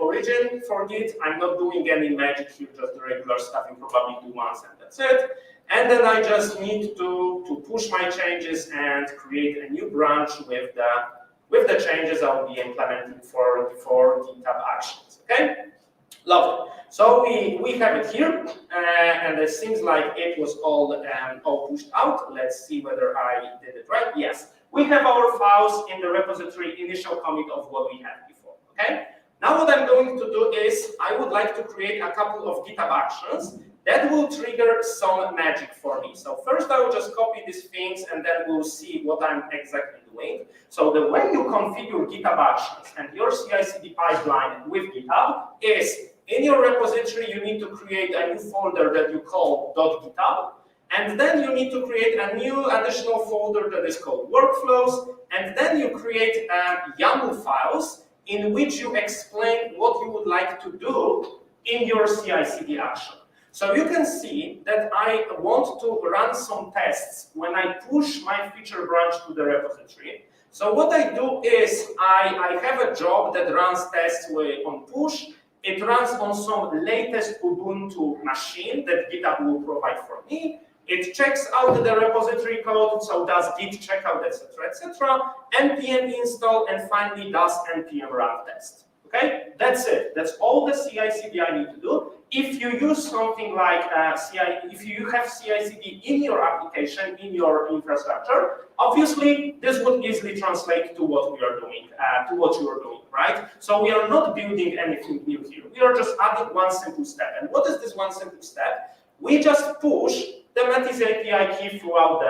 origin for Git. I'm not doing any magic here, just the regular stuff you probably do once, and that's it. And then I just need to push my changes and create a new branch with the changes I'll be implementing for GitHub Actions. Okay, lovely. So we have it here, and it seems like it was all pushed out. Let's see whether I did it right. Yes. We have our files in the repository initial commit of what we had before, okay? Now what I'm going to do is I would like to create a couple of GitHub Actions that will trigger some magic for me. So first I will just copy these things, and then we'll see what I'm exactly doing. So the way you configure GitHub Actions and your CI/CD pipeline with GitHub is in your repository you need to create a new folder that you call .github. And then you need to create a new additional folder that is called workflows, and then you create YAML files in which you explain what you would like to do in your CI/CD action. So you can see that I want to run some tests when I push my feature branch to the repository. So what I do is I have a job that runs tests on push. It runs on some latest Ubuntu machine that GitHub will provide for me. It checks out the repository code, so does git checkout, etc., etc., npm install, and finally does npm run test. Okay, that's it. That's all the CI/CD I need to do. If you use something like if you have CI/CD in your application, in your infrastructure, obviously this would easily translate to what we are doing, to what you are doing, right? So we are not building anything new here. We are just adding one simple step. And what is this one simple step? We just push the Metis API key throughout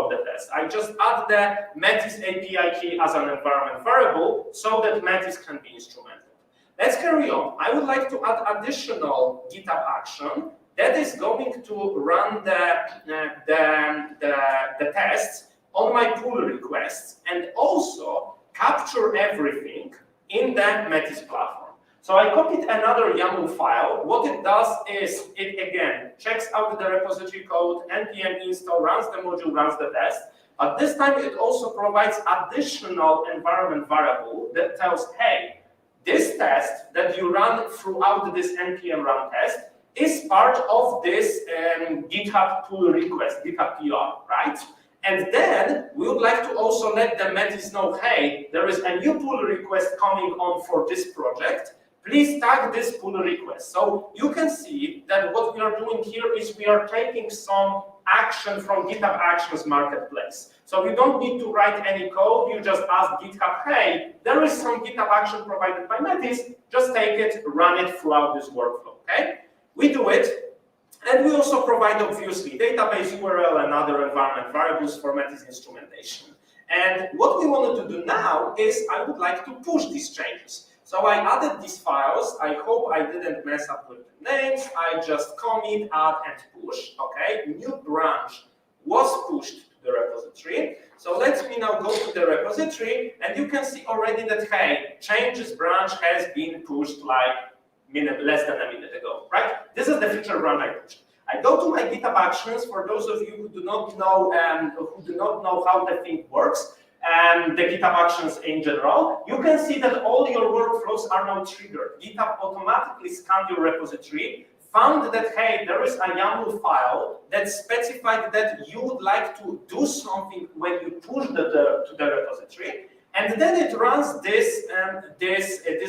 the test. I just add the Metis API key as an environment variable so that Metis can be instrumented. Let's carry on. I would like to add additional GitHub action that is going to run the tests on my pull requests and also capture everything in the Metis platform. So I copied another YAML file. What it does is it again checks out the repository code, npm install, runs the module, runs the test. But this time it also provides additional environment variable that tells, hey, this test that you run throughout this npm run test is part of this GitHub pull request, GitHub PR, right? And then we would like to also let the Metis know, hey, there is a new pull request coming on for this project. Please tag this pull request. So you can see that what we are doing here is we are taking some action from GitHub Actions Marketplace. So you don't need to write any code, you just ask GitHub, hey, there is some GitHub action provided by Metis, just take it, run it throughout this workflow, okay? We do it, and we also provide, obviously, database URL and other environment variables for Metis instrumentation. And what we wanted to do now is I would like to push these changes. So I added these files. I hope I didn't mess up with the names. I just commit, add, and push, okay? New branch was pushed to the repository. So let me now go to the repository, and you can see already that, hey, changes branch has been pushed like less than a minute ago, right? This is the feature branch I pushed. I go to my GitHub Actions. For those of you who do not know how the thing works, the GitHub Actions in general, you can see that all your workflows are now triggered. GitHub automatically scanned your repository, found that, hey, there is a YAML file that specified that you would like to do something when you push to the repository, and then it runs this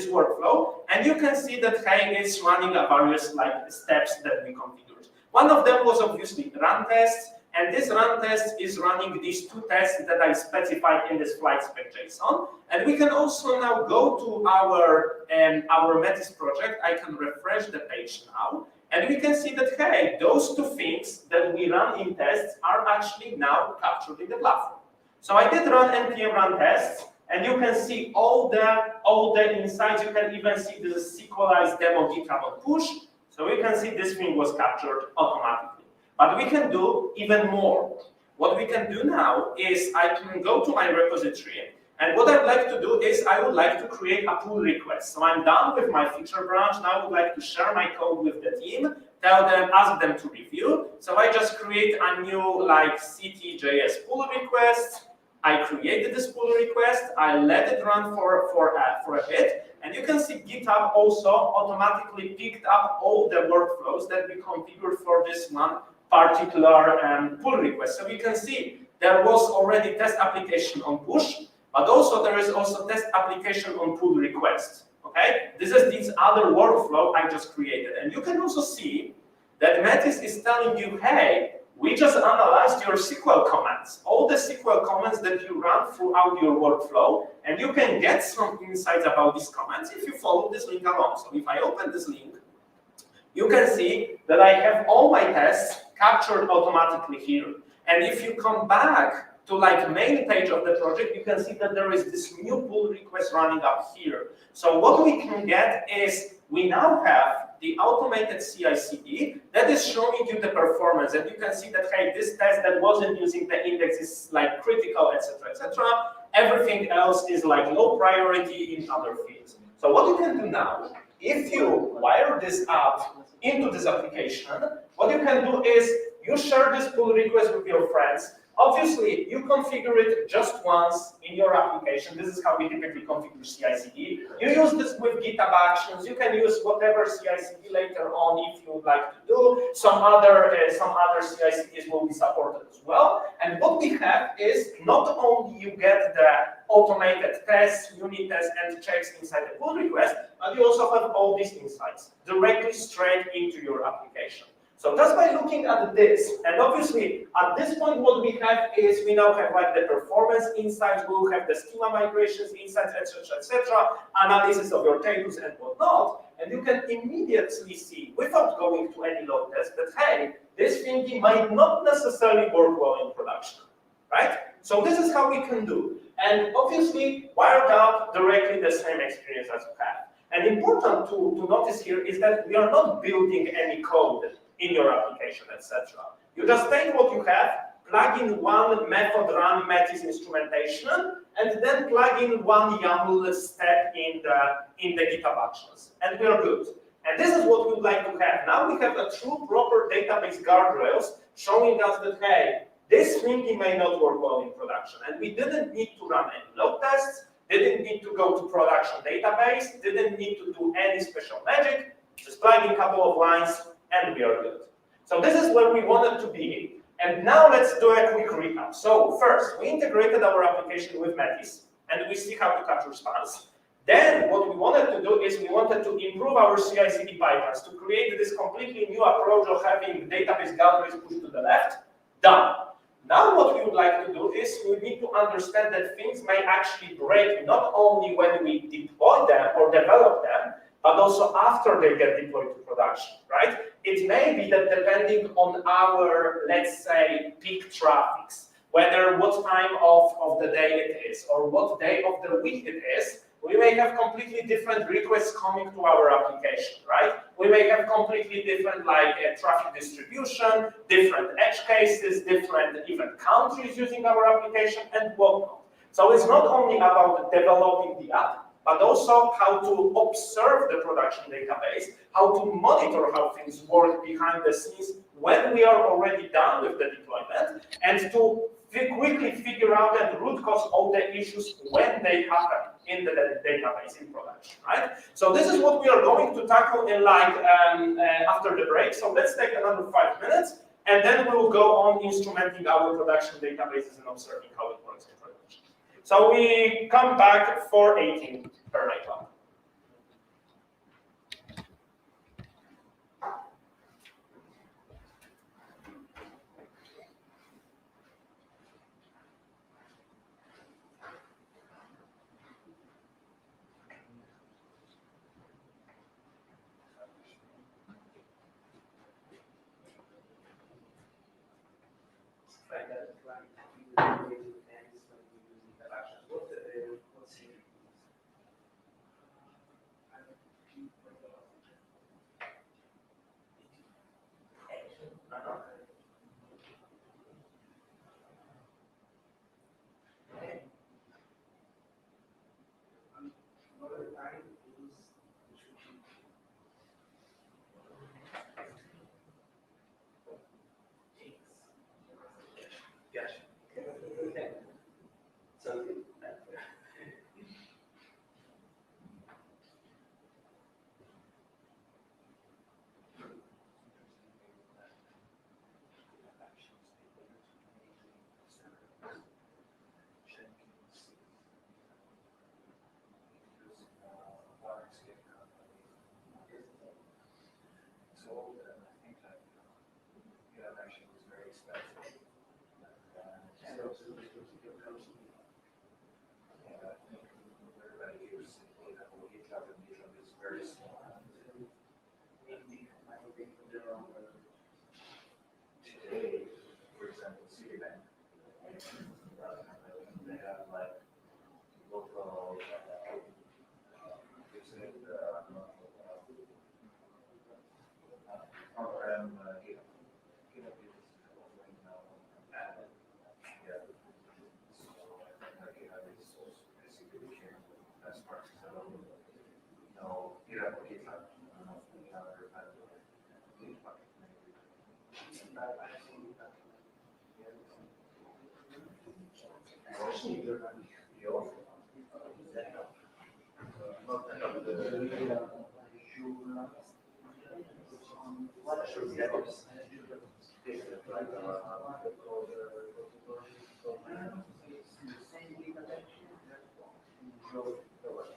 workflow, and you can see that, hey, it's running a various steps that we configured. One of them was obviously run tests, and this run test is running these two tests that I specified in this flight spec JSON. And we can also now go to our Metis project. I can refresh the page now, and we can see that, hey, those two things that we run in tests are actually now captured in the platform. So I did run npm run tests, and you can see all the insights. You can even see the sequelized demo GitHub on push. So we can see this thing was captured automatically. But we can do even more. What we can do now is I can go to my repository, and what I'd like to do is I would like to create a pull request. So I'm done with my feature branch. Now I would like to share my code with the team, ask them to review. So I just create a new CityJS pull request. I created this pull request. I let it run for a bit. And you can see GitHub also automatically picked up all the workflows that we configured for this one particular pull request. So you can see there was already test application on push, but also there is also test application on pull request. Okay, this is this other workflow I just created, and you can also see that Metis is telling you, hey, we just analyzed your SQL comments, all the SQL comments that you run throughout your workflow, and you can get some insights about these comments if you follow this link along. So if I open this link, you can see that I have all my tests captured automatically here. And if you come back to main page of the project, you can see that there is this new pull request running up here. So what we can get is we now have the automated CI/CD that is showing you the performance, and you can see that, hey, this test that wasn't using the index is critical, etc., etc. Everything else is low priority in other fields. So what you can do now, if you wire this up into this application, what you can do is you share this pull request with your friends. Obviously, you configure it just once in your application. This is how we typically configure CI/CD. You use this with GitHub Actions. You can use whatever CI/CD later on if you would like to do. Some other CI/CDs will be supported as well. And what we have is not only you get the automated tests, unit tests, and checks inside the pull request, but you also have all these insights directly straight into your application. So just by looking at this, and obviously at this point what we have is we now have the performance insights, we'll have the schema migrations insights, etc., analysis of your tables and whatnot, and you can immediately see, without going to any load test, that hey, this thingy might not necessarily work well in production, right? So this is how we can do. And obviously, wired up directly the same experience as you have. And important to notice here is that we are not building any code in your application, etc. You just take what you have, plug in one method run Metis instrumentation, and then plug in one YAML step in the GitHub Actions, and we are good. And this is what we would like to have. Now we have a true proper database guardrails showing us that, hey, this thingy may not work well in production, and we didn't need to run any load tests, didn't need to go to production database, didn't need to do any special magic, just plug in a couple of lines, and we are good. So this is where we wanted to be. And now let's do a quick recap. So first, we integrated our application with Metis, and we see how to capture spans. Then what we wanted to do is we wanted to improve our CI/CD pipelines to create this completely new approach of having database guardrails pushed to the left. Done. Now what we would like to do is we need to understand that things may actually break not only when we deploy them or develop them, but also after they get deployed to production, right? It may be that depending on our, let's say, peak traffics, whether what time of the day it is or what day of the week it is, we may have completely different requests coming to our application, right? We may have completely different traffic distribution, different edge cases, different even countries using our application and whatnot. So it's not only about developing the app, but also how to observe the production database, how to monitor how things work behind the scenes when we are already done with the deployment, and to quickly figure out and root cause all the issues when they happen in the database in production, right? So this is what we are going to tackle in after the break. So let's take another 5 minutes, and then we will go on instrumenting our production databases and observing how it works in production. So we come back for 18 per night clock. Gotcha. Sounds good. So I think that actually was very expensive. And I think everybody uses GitHub, and GitHub is very small. Today, for example, Citibank, they have local, ORM GitHub. GitHub is offering now add yeah. So GitHub is also basically sharing best practices. GitHub or GitHub, any other kind of GitHub.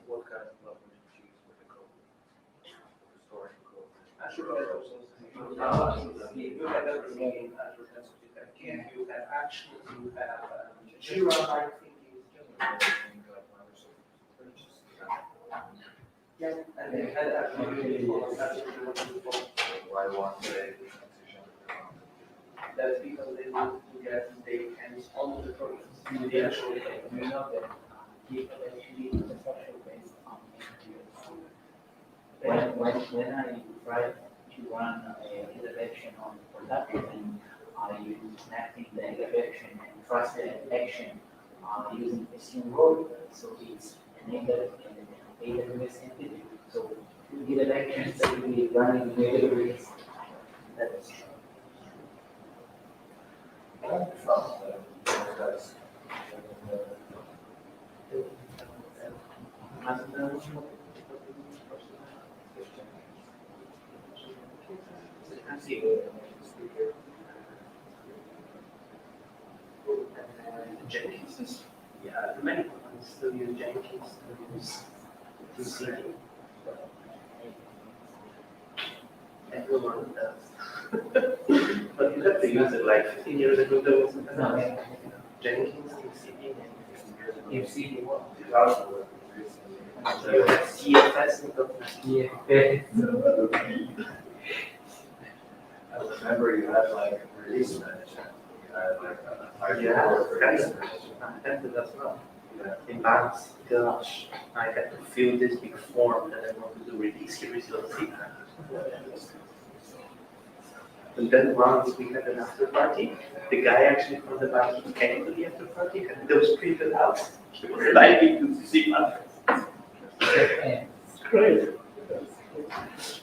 What kind of level did you use for the code? Storing code. You have actually, you have Jira, I think is just. Yeah, and they had actually, Why one day the transition? that's because they want to get, they can respond to the programs. They actually, You know that GitHub actually is a software based on when I try to run a intervention on production, I use mapping the intervention and trust the action using a assume role, so it's enabled in AWS entity. So GitHub actions that will be running in AWS. That's Jenkins, yeah, many companies still use Jenkins to use CD. Everyone does. But you have to use it like 15 years ago, there was something No, else. Jenkins, TCP, you see what? you have CFS and .NET. Yeah. I remember you had like a release manager. You had like a Yeah, release that's- manager. I had it as well. Yeah. In banks, gosh, I had to fill this big form and I want to do release, here is your thing. And then once we had an after party, the guy actually from the bank he came to the after party and those printed out. He was typing to see Yeah. Great.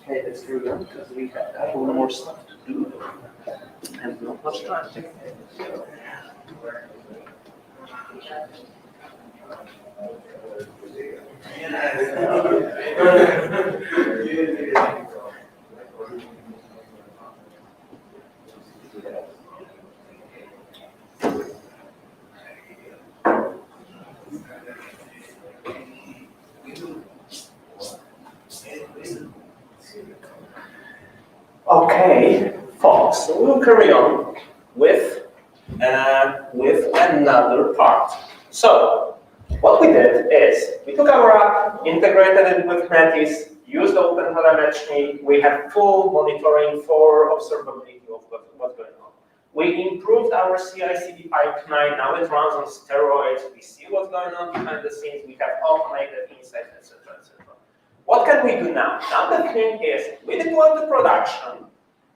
Okay, let's carry on because we have a couple more stuff to do and not much time. Okay, folks, so we'll carry on with another part. So, what we did is, we took our app, integrated it with Metis, used OpenTelemetry, we have full monitoring for observability of what's going on. We improved our CI/CD pipeline, now it runs on steroids, we see what's going on behind the scenes, we have automated insights, etc., etc. What can we do now? Now the thing is, we deployed to production,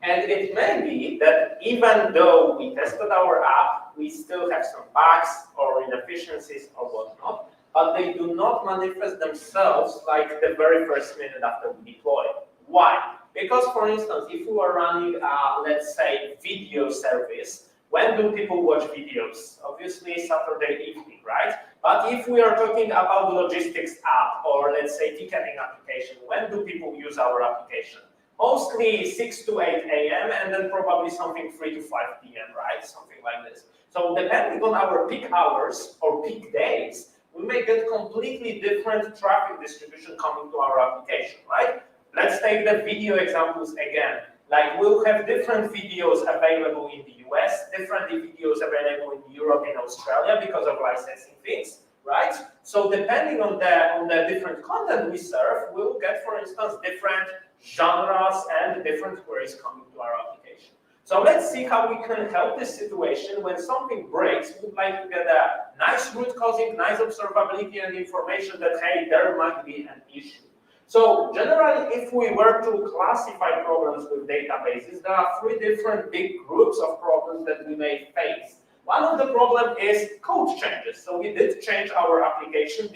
and it may be that even though we tested our app, we still have some bugs or inefficiencies or whatnot, but they do not manifest themselves like the very first minute after we deploy. Why? Because, for instance, if we are running, let's say, video service, when do people watch videos? Obviously, Saturday evening, right? But if we are talking about logistics app or, let's say, ticketing application, when do people use our application? Mostly 6 to 8 a.m. and then probably something 3 to 5 p.m., right? Something like this. So depending on our peak hours or peak days, we may get completely different traffic distribution coming to our application, right? Let's take the video examples again. Like we'll have different videos available in the US, different videos available in Europe and Australia because of licensing fees, right? So depending on the different content we serve, we'll get, for instance, different genres and different queries coming to our application. So let's see how we can help this situation when something breaks. We'd like to get a nice root causing, nice observability and information that, hey, there might be an issue. So generally, if we were to classify problems with databases, there are 3 different big groups of problems that we may face. One of the problems is code changes. So we did change our application,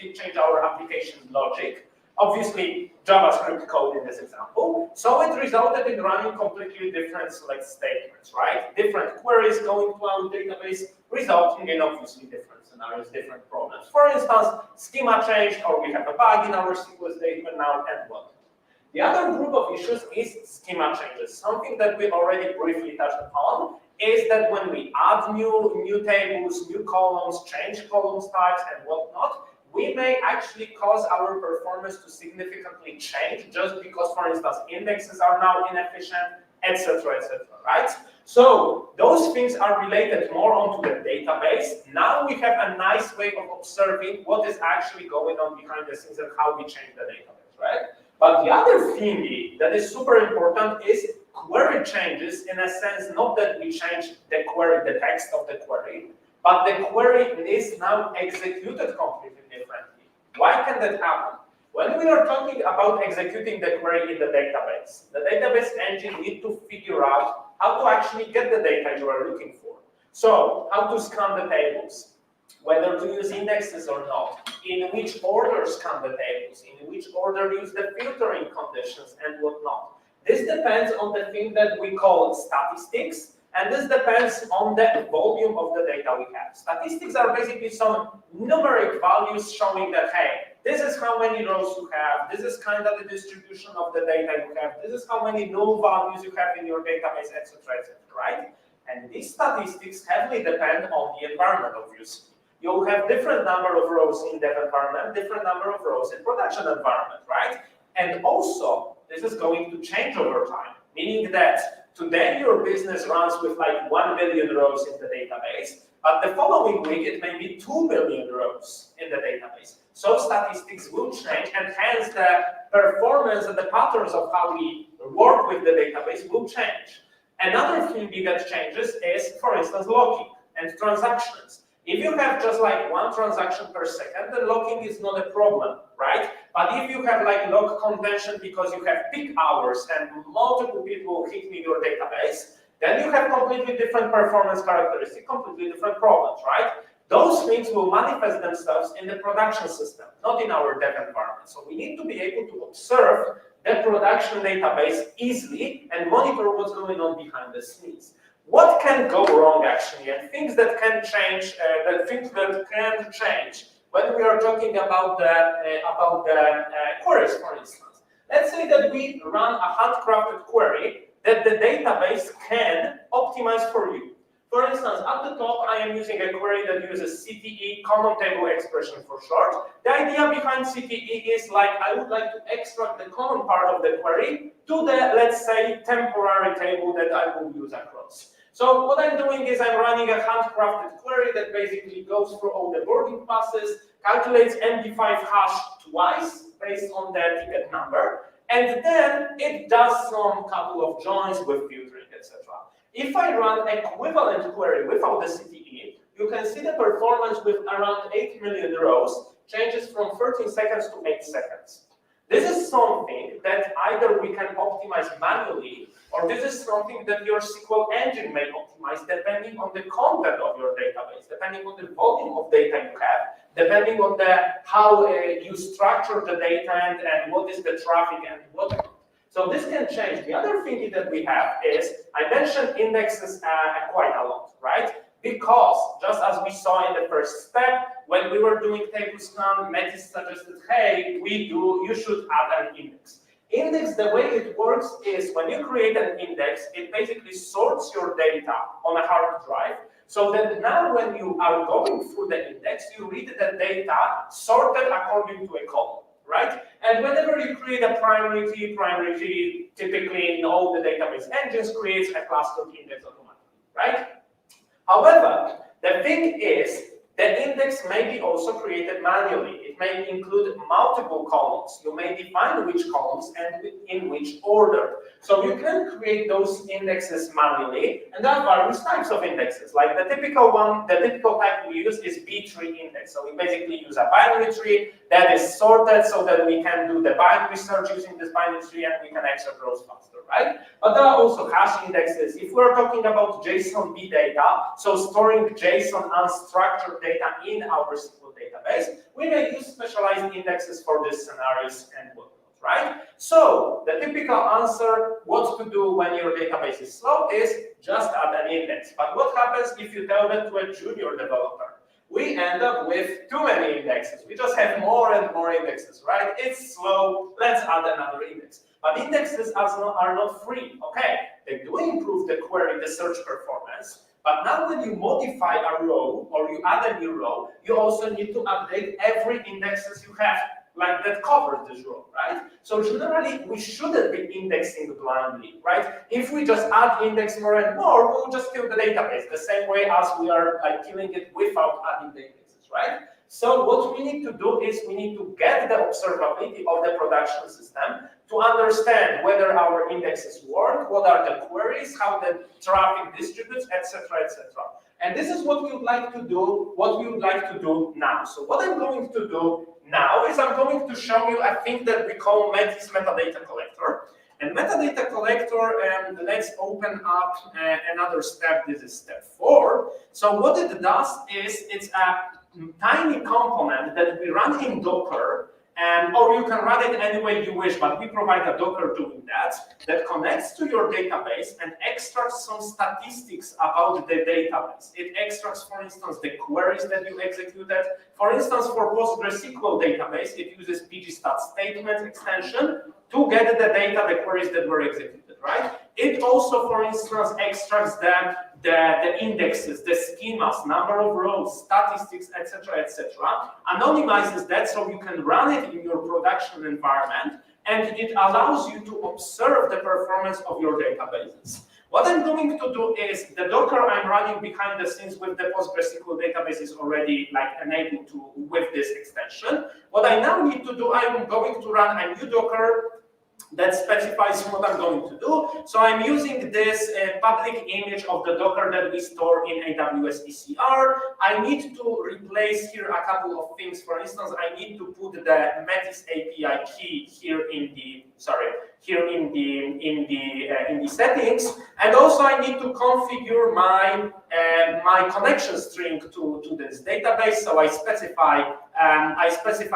logic. Obviously, JavaScript code in this example. So it resulted in running completely different select statements, right? Different queries going to our database, resulting in obviously different scenarios, different problems. For instance, schema changed, or we have a bug in our SQL statement now, and what. The other group of issues is schema changes. Something that we already briefly touched upon is that when we add new tables, new columns, change columns types, and whatnot, we may actually cause our performance to significantly change just because, for instance, indexes are now inefficient, etc., right? So those things are related more onto the database. Now we have a nice way of observing what is actually going on behind the scenes and how we change the database, right? But the other thing that is super important is query changes, in a sense, not that we change the query, the text of the query, but the query is now executed completely differently. Why can that happen? When we are talking about executing the query in the database engine needs to figure out how to actually get the data you are looking for. So, how to scan the tables, whether to use indexes or not, in which order scan the tables, in which order use the filtering conditions and whatnot. This depends on the thing that we call statistics, and this depends on the volume of the data we have. Statistics are basically some numeric values showing that, hey, this is how many rows you have, this is kind of the distribution of the data you have, this is how many null values you have in your database, etc., right? And these statistics heavily depend on the environment, obviously. You'll have different number of rows in dev environment, different number of rows in production environment, right? And also, this is going to change over time. meaning that today your business runs with like 1 million rows in the database, but the following week it may be 2 million rows in the database. So statistics will change, and hence the performance and the patterns of how we work with the database will change. Another thing that changes is, for instance, locking and transactions. If you have just like one transaction per second, then locking is not a problem, right? But if you have like lock contention because you have peak hours and multiple people hitting your database, then you have completely different performance characteristics, completely different problems, right? Those things will manifest themselves in the production system, not in our dev environment. So we need to be able to observe the production database easily and monitor what's going on behind the scenes. What can go wrong actually, and things that can change, when we are talking about the queries, for instance. Let's say that we run a handcrafted query that the database can optimize for you. For instance, at the top, I am using a query that uses CTE, common table expression for short. The idea behind CTE is like, I would like to extract the common part of the query to the, let's say, temporary table that I will use across. So what I'm doing is I'm running a handcrafted query that basically goes through all the boarding passes, calculates MD5 hash twice based on the ticket number, and then it does some couple of joins with filtering, etc. If I run equivalent query without the CTE, you can see the performance with around 8 million rows changes from 13 seconds to 8 seconds. This is something that either we can optimize manually, or this is something that your SQL engine may optimize depending on the content of your database, depending on the volume of data you have, depending on how you structure the data and what is the traffic and whatnot. So this can change. The other thing that we have is, I mentioned indexes quite a lot, right? Because just as we saw in the first step, when we were doing table scan, Metis suggested, hey, you should add an index. Index, the way it works is when you create an index, it basically sorts your data on a hard drive, so that now when you are going through the index, you read the data sorted according to a column, right? And whenever you create a primary key typically in all the database engines creates a clustered index automatically, right? However, the thing is, the index may be also created manually. It may include multiple columns. You may define which columns and in which order. So you can create those indexes manually, and there are various types of indexes. Like the typical type we use is B-tree index. So we basically use a binary tree that is sorted so that we can do the binary search using this binary tree and we can extract rows faster, right? But there are also hash indexes. If we're talking about JSON-B data, so storing JSON unstructured data in our SQL database, we may use specialized indexes for these scenarios and whatnot, right? So the typical answer, what to do when your database is slow, is just add an index. But what happens if you tell that to a junior developer? We end up with too many indexes. We just have more and more indexes, right? It's slow, let's add another index. But indexes are not free, okay? They do improve the query, the search performance, but now when you modify a row or you add a new row, you also need to update every indexes you have, like that covers this row, right? So generally, we shouldn't be indexing blindly, right? If we just add index more and more, we'll just kill the database, the same way as we are killing it without adding the indexes, right? So what we need to do is we need to get the observability of the production system to understand whether our indexes work, what are the queries, how the traffic distributes, etc., etc. And this is what we would like to do, now. So what I'm going to do now is I'm going to show you a thing that we call Metis metadata collector. And metadata collector, let's open up another step. This is step 4. So what it does is it's a tiny component that we run in Docker, or you can run it any way you wish, but we provide a Docker doing that connects to your database and extracts some statistics about the database. It extracts, for instance, the queries that you executed. For instance, for PostgreSQL database, it uses pgstat statement extension to get the data, the queries that were executed, right? It also, for instance, extracts the indexes, the schemas, number of rows, statistics, etc., etc., anonymizes that so you can run it in your production environment and it allows you to observe the performance of your databases. What I'm going to do is the Docker I'm running behind the scenes with the PostgreSQL database is already like enabled to with this extension. What I now need to do, I'm going to run a new Docker that specifies what I'm going to do. So I'm using this public image of the Docker that we store in AWS ECR. I need to replace here a couple of things. For instance, I need to put the Metis API key here in the settings, and also I need to configure my my connection string to this database. So I specify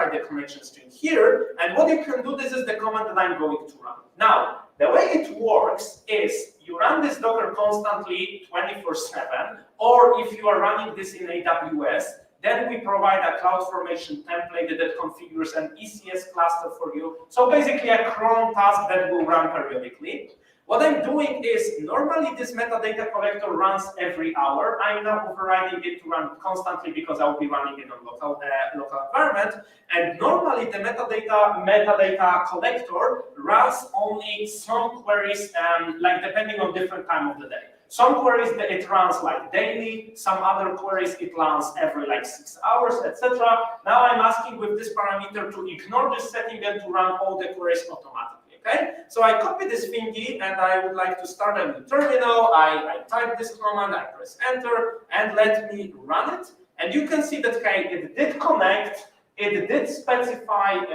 the connection string here, and what you can do, this is the command that I'm going to run. Now, the way it works is you run this Docker constantly 24/7, or if you are running this in AWS, then we provide a CloudFormation template that configures an ECS cluster for you. So basically a cron task that will run periodically. What I'm doing is, normally this metadata collector runs every hour. I'm now overriding it to run constantly because I will be running it on local environment. And normally the metadata collector runs only some queries, like depending on different time of the day. Some queries it runs like daily, some other queries it runs every like 6 hours, etc. Now I'm asking with this parameter to ignore this setting and to run all the queries automatically. Okay, so I copy this thingy and I would like to start a new terminal. I type this command, I press enter, and let me run it. And you can see that it did connect, it did specify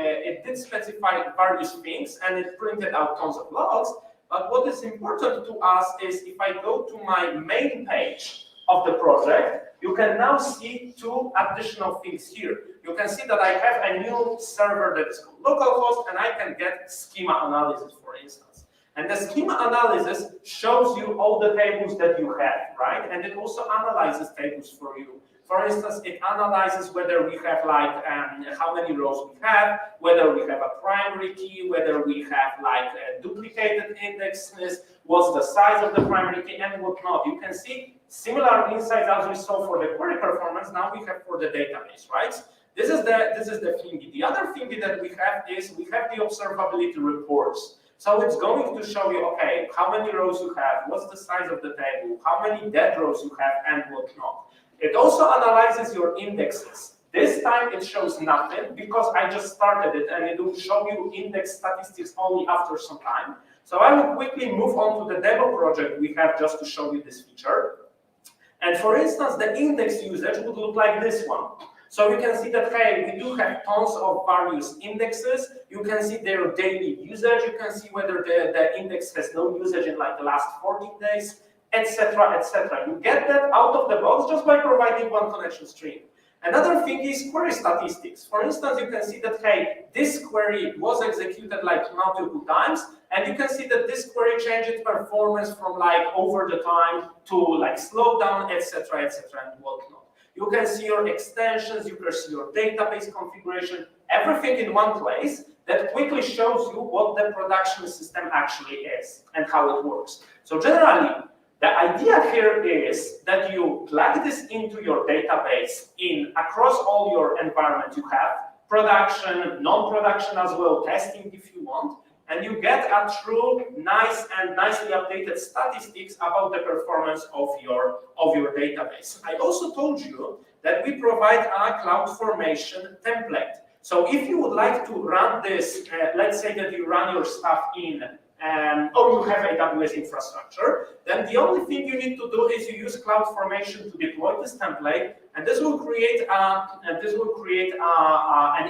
various things, and it printed out tons of logs. But what is important to us is if I go to my main page of the project, you can now see two additional things here. You can see that I have a new server that is called localhost, and I can get schema analysis, for instance. And the schema analysis shows you all the tables that you have, right? And it also analyzes tables for you. For instance, it analyzes whether we have like how many rows we have, whether we have a primary key, whether we have like duplicated indexes, what's the size of the primary key, and whatnot. You can see similar insights as we saw for the query performance. Now we have for the database, right? This is the thingy. The other thingy that we have is we have the observability reports. So it's going to show you, okay, how many rows you have, what's the size of the table, how many dead rows you have, and whatnot. It also analyzes your indexes. This time it shows nothing because I just started it, and it will show you index statistics only after some time. So I will quickly move on to the demo project we have just to show you this feature. And for instance, the index usage would look like this one. So you can see that, hey, we do have tons of various indexes. You can see their daily usage. You can see whether the index has no usage in like the last 14 days, etc., etc. You get that out of the box just by providing one connection string. Another thing is query statistics. For instance, you can see that, hey, this query was executed like multiple times, and you can see that this query changed performance from like over the time to like slow down, etc., etc., and whatnot. You can see your extensions, you can see your database configuration, everything in one place that quickly shows you what the production system actually is and how it works. So generally, the idea here is that you plug this into your database across all your environments you have, production, non-production as well, testing if you want, and you get a true nice and nicely updated statistics about the performance of your database. I also told you that we provide a CloudFormation template. So if you would like to run this, let's say that you run your stuff in or you have AWS infrastructure, then the only thing you need to do is you use CloudFormation to deploy this template, and this will create an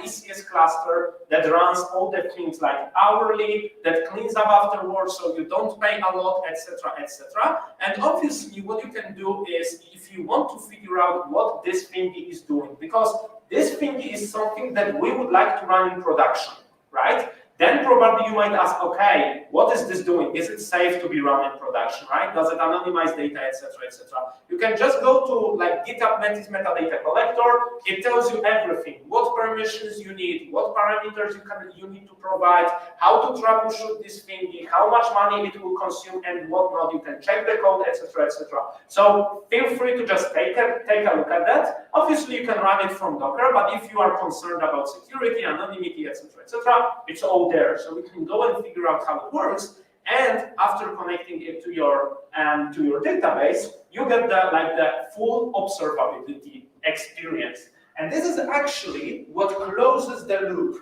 ECS cluster that runs all the things like hourly, that cleans up afterwards, so you don't pay a lot, etc., etc. And obviously, what you can do is, if you want to figure out what this thingy is doing, because this thingy is something that we would like to run in production, right? Then probably you might ask, okay, what is this doing? Is it safe to be run in production, right? Does it anonymize data, etc., etc.? You can just go to like GitHub Metis metadata collector. It tells you everything: what permissions you need, what parameters you need to provide, how to troubleshoot this thingy, how much money it will consume, and whatnot. You can check the code, etc., etc. So feel free to just take a look at that. Obviously, you can run it from Docker, but if you are concerned about security, anonymity, etc., etc., it's all go there. So we can go and figure out how it works. And after connecting it to your database, you get the full observability experience. And this is actually what closes the loop.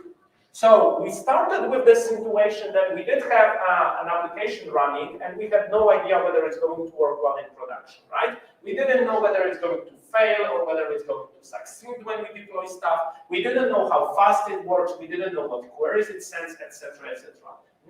So we started with the situation that we did have an application running, and we had no idea whether it's going to work well in production, right? We didn't know whether it's going to fail or whether it's going to succeed when we deploy stuff. We didn't know how fast it works. We didn't know what queries it sends, etc., etc.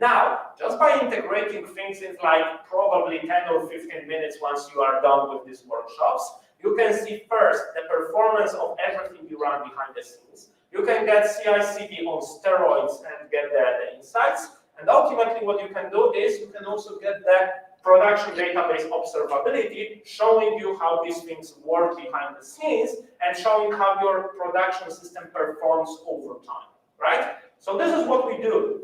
Now, just by integrating things in like probably 10 or 15 minutes once you are done with these workshops, you can see first the performance of everything you run behind the scenes. You can get CI/CD on steroids and get the insights. And ultimately, what you can do is you can also get the production database observability, showing you how these things work behind the scenes and showing how your production system performs over time, right? So this is what we do.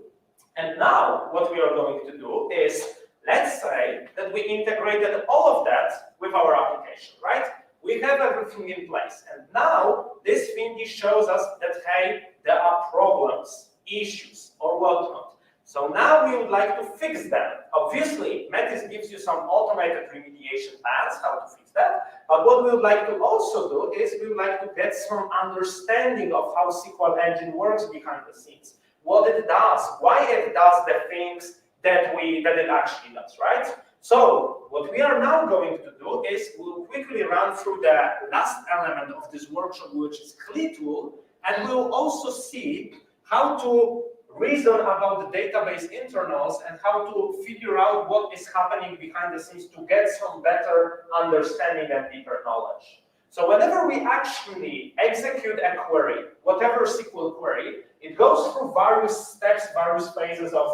And now what we are going to do is, let's say that we integrated all of that with our application, right? We have everything in place. And now this thingy shows us that, hey, there are problems, issues, or whatnot. So now we would like to fix them. Obviously, Metis gives you some automated remediation plans, how to fix that. But what we would like to also do is we would like to get some understanding of how SQL Engine works behind the scenes. What it does, why it does the things that it actually does, right? So what we are now going to do is we'll quickly run through the last element of this workshop, which is CLI tool, and we'll also see how to reason about the database internals and how to figure out what is happening behind the scenes to get some better understanding and deeper knowledge. So whenever we actually execute a query, whatever SQL query, it goes through various steps, various phases of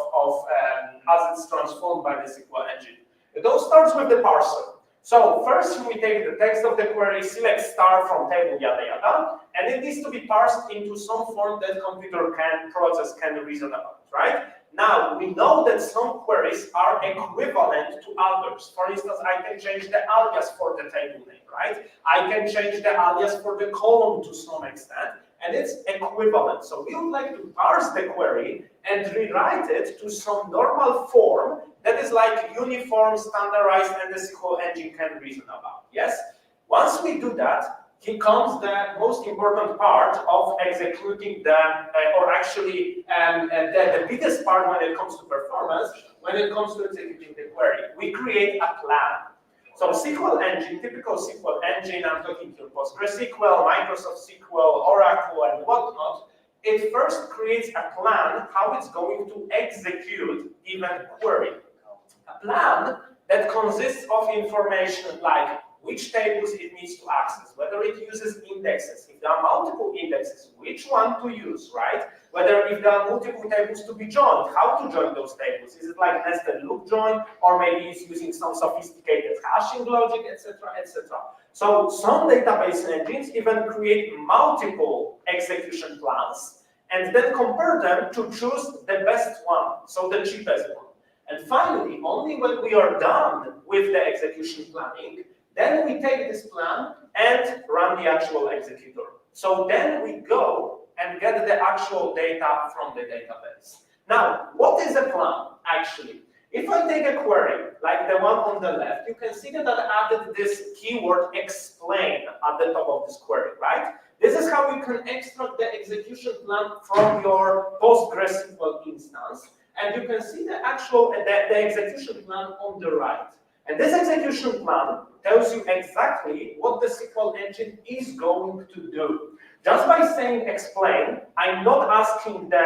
as it's transformed by the SQL engine. It all starts with the parser. So first we take the text of the query, select star from table, yada yada, and it needs to be parsed into some form that computer can process, can reason about, right? Now, we know that some queries are equivalent to others. For instance, I can change the alias for the table name, right? I can change the alias for the column to some extent, and it's equivalent. So we would like to parse the query and rewrite it to some normal form that is like uniform, standardized, and the SQL engine can reason about, yes? Once we do that, here comes the most important part of executing the, or actually the biggest part when it comes to performance, when it comes to executing the query. We create a plan. So SQL engine, typical SQL engine, I'm talking to PostgreSQL, Microsoft SQL, Oracle, and whatnot, it first creates a plan how it's going to execute given query. A plan that consists of information like which tables it needs to access, whether it uses indexes, if there are multiple indexes, which one to use, right? Whether if there are multiple tables to be joined, how to join those tables. Is it like nested loop join, or maybe it's using some sophisticated hashing logic, etc., etc. So some database engines even create multiple execution plans and then compare them to choose the best one, so the cheapest one. And finally, only when we are done with the execution planning, then we take this plan and run the actual executor. So then we go and get the actual data from the database. Now, what is a plan, actually? If I take a query, like the one on the left, you can see that I added this keyword explain at the top of this query, right? This is how you can extract the execution plan from your PostgreSQL instance. And you can see the actual, the execution plan on the right. And this execution plan tells you exactly what the SQL engine is going to do. Just by saying explain, I'm not asking the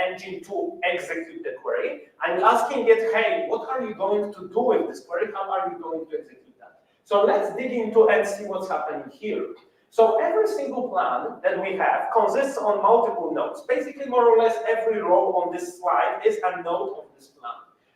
engine to execute the query. I'm asking it, hey, what are you going to do with this query? How are you going to execute that? So let's dig into and see what's happening here. So every single plan that we have consists on multiple nodes. Basically, more or less, every row on this slide is a node of this plan.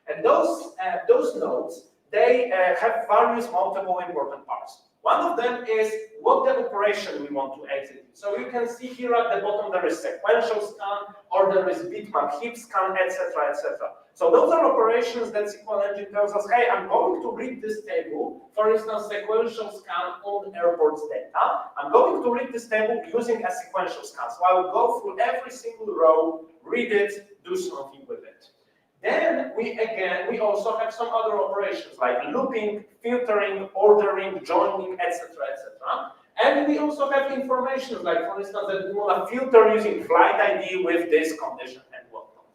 And those nodes, they have various multiple important parts. One of them is what the operation we want to execute. So you can see here at the bottom there is sequential scan, or there is bitmap heap scan, etc., etc. So those are operations that SQL engine tells us, hey, I'm going to read this table, for instance, sequential scan on airports data. I'm going to read this table using a sequential scan. So I will go through every single row, read it, do do something with it. Then we also have some other operations like looping, filtering, ordering, joining, etc., etc. And we also have information like, for instance, that we want to filter using flight ID with this condition and whatnot.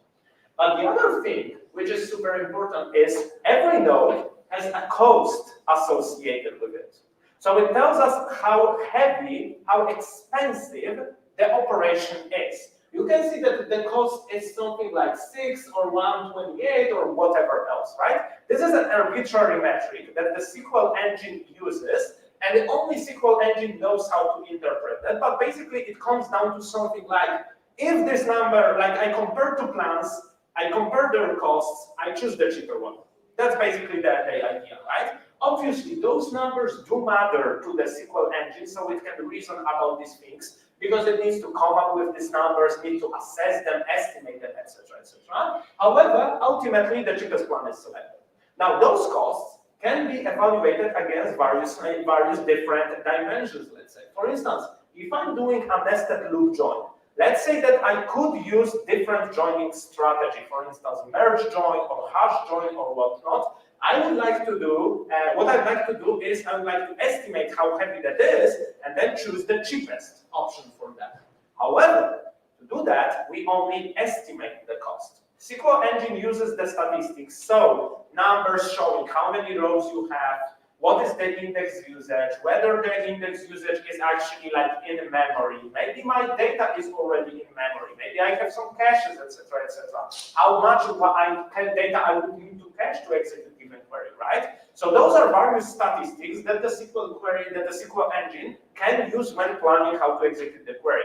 But the other thing, which is super important, is every node has a cost associated with it. So it tells us how heavy, how expensive the operation is. You can see that the cost is something like 6 or 128 or whatever else, right? This is an arbitrary metric that the SQL engine uses, and only SQL engine knows how to interpret that. But basically, it comes down to something like, if this number, like I compare two plans, I compare their costs, I choose the cheaper one. That's basically the idea, right? Obviously, those numbers do matter to the SQL engine, so it can reason about these things, because it needs to come up with these numbers, need to assess them, estimate them, etc., etc. However, ultimately, the cheapest plan is selected. Now, those costs can be evaluated against various different dimensions, let's say. For instance, if I'm doing a nested loop join, let's say that I could use different joining strategy, for instance, merge join or hash join or whatnot. I would like to do, what I'd like to do is I would like to estimate how heavy that is and then choose the cheapest option for that. However, to do that, we only estimate the cost. SQL engine uses the statistics, so numbers showing how many rows you have, what is the index usage, whether the index usage is actually like in memory. Maybe my data is already in memory. Maybe I have some caches, etc., etc. How much data I would need to cache to execute a given query, right? So those are various statistics that the SQL engine can use when planning how to execute the query.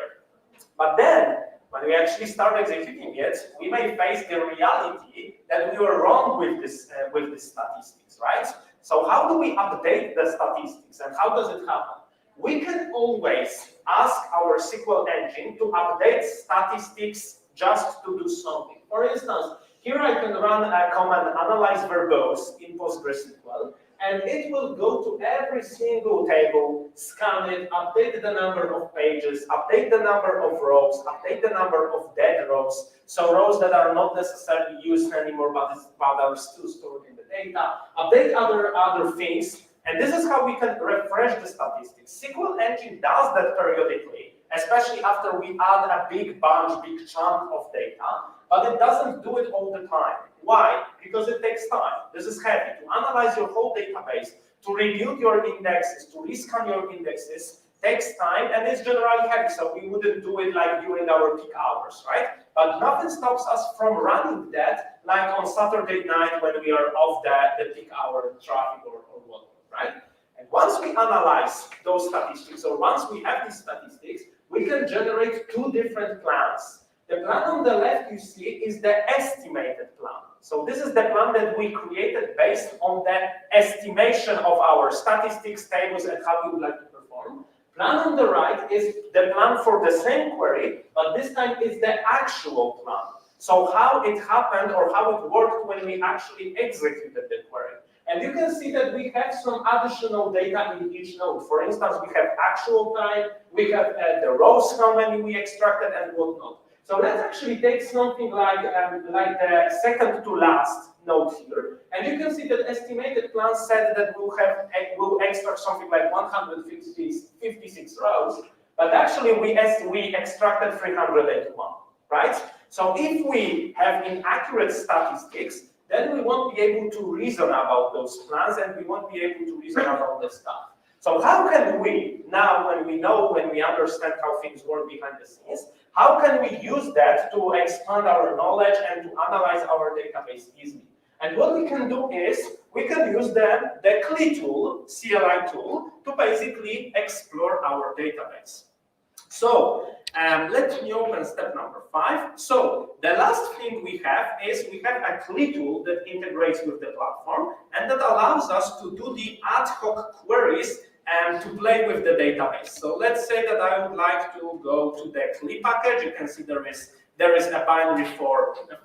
But then, when we actually start executing it, we may face the reality that we were wrong with this statistics, right? So how do we update the statistics and how does it happen? We can always ask our SQL engine to update statistics just to do something. For instance, here I can run a command analyze verbose in PostgreSQL, and it will go to every single table, scan it, update the number of pages, update the number of rows, update the number of dead rows, so rows that are not necessarily used anymore but are still stored in the data, update other things, and this is how we can refresh the statistics. SQL engine does that periodically, especially after we add a big chunk of data, but it doesn't do it all the time. Why? Because it takes time. This is heavy. To analyze your whole database, to rebuild your indexes, to rescan your indexes, takes time, and it's generally heavy, so we wouldn't do it like during our peak hours, right? But nothing stops us from running that like on Saturday night when we are off the peak hour traffic or whatnot, right? And once we analyze those statistics, or once we have these statistics, we can generate two different plans. The plan on the left you see is the estimated plan. So this is the plan that we created based on the estimation of our statistics, tables, and how we would like to perform. Plan on the right is the plan for the same query, but this time it's the actual plan. So how it happened or how it worked when we actually executed the query. And you can see that we have some additional data in each node. For instance, we have actual time, we have the rows, how many we extracted, and whatnot. So let's actually take something like the second to last node here, and you can see that estimated plan said that we'll extract something like 156 rows, but actually we extracted 381, right? So if we have inaccurate statistics, then we won't be able to reason about those plans, and we won't be able to reason about the stuff. So how can we, now when we understand how things work behind the scenes, how can we use that to expand our knowledge and to analyze our database easily? And what we can do is, we can use the CLI tool, to basically explore our database. So let me open step number 5. So the last thing we have is we have a CLI tool that integrates with the platform and that allows us to do the ad hoc queries and to play with the database. So let's say that I would like to go to the CLI package. You can see there is a binary for the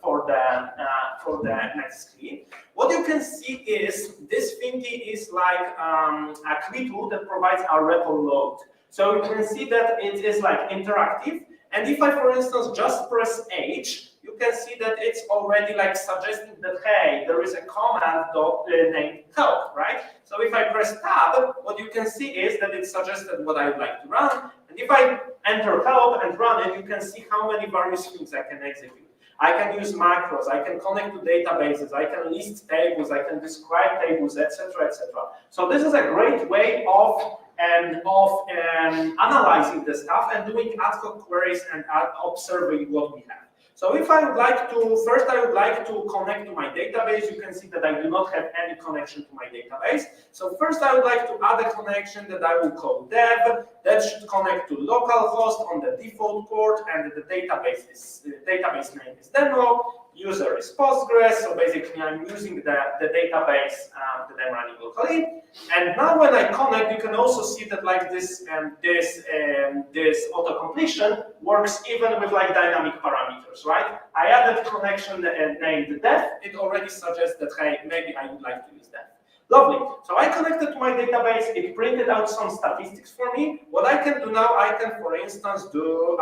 Metis CLI. What you can see is this thingy is like a CLI tool that provides a repo load. So you can see that it is like interactive. And if I, for instance, just press H, you can see that it's already like suggesting that, hey, there is a command named help, right? So if I press tab, what you can see is that it suggested what I would like to run. And if I enter help and run it, you can see how many various things I can execute. I can use macros, I can connect to databases, I can list tables, I can describe tables, etc., etc. So this is a great way of analyzing the stuff and doing ad hoc queries and observing what we have. So if I would like to, first I would like to connect to my database. You can see that I do not have any connection to my database. So first I would like to add a connection that I will call dev. That should connect to localhost on the default port, and the database name is demo. User is Postgres, so basically I'm using the database that I'm running locally. And now when I connect, you can also see that like this auto completion works even with like dynamic parameters, right? I added connection named def. It already suggests that, hey, maybe I would like to use def. Lovely. So I connected to my database. It printed out some statistics for me. What I can do now, I can, for instance, do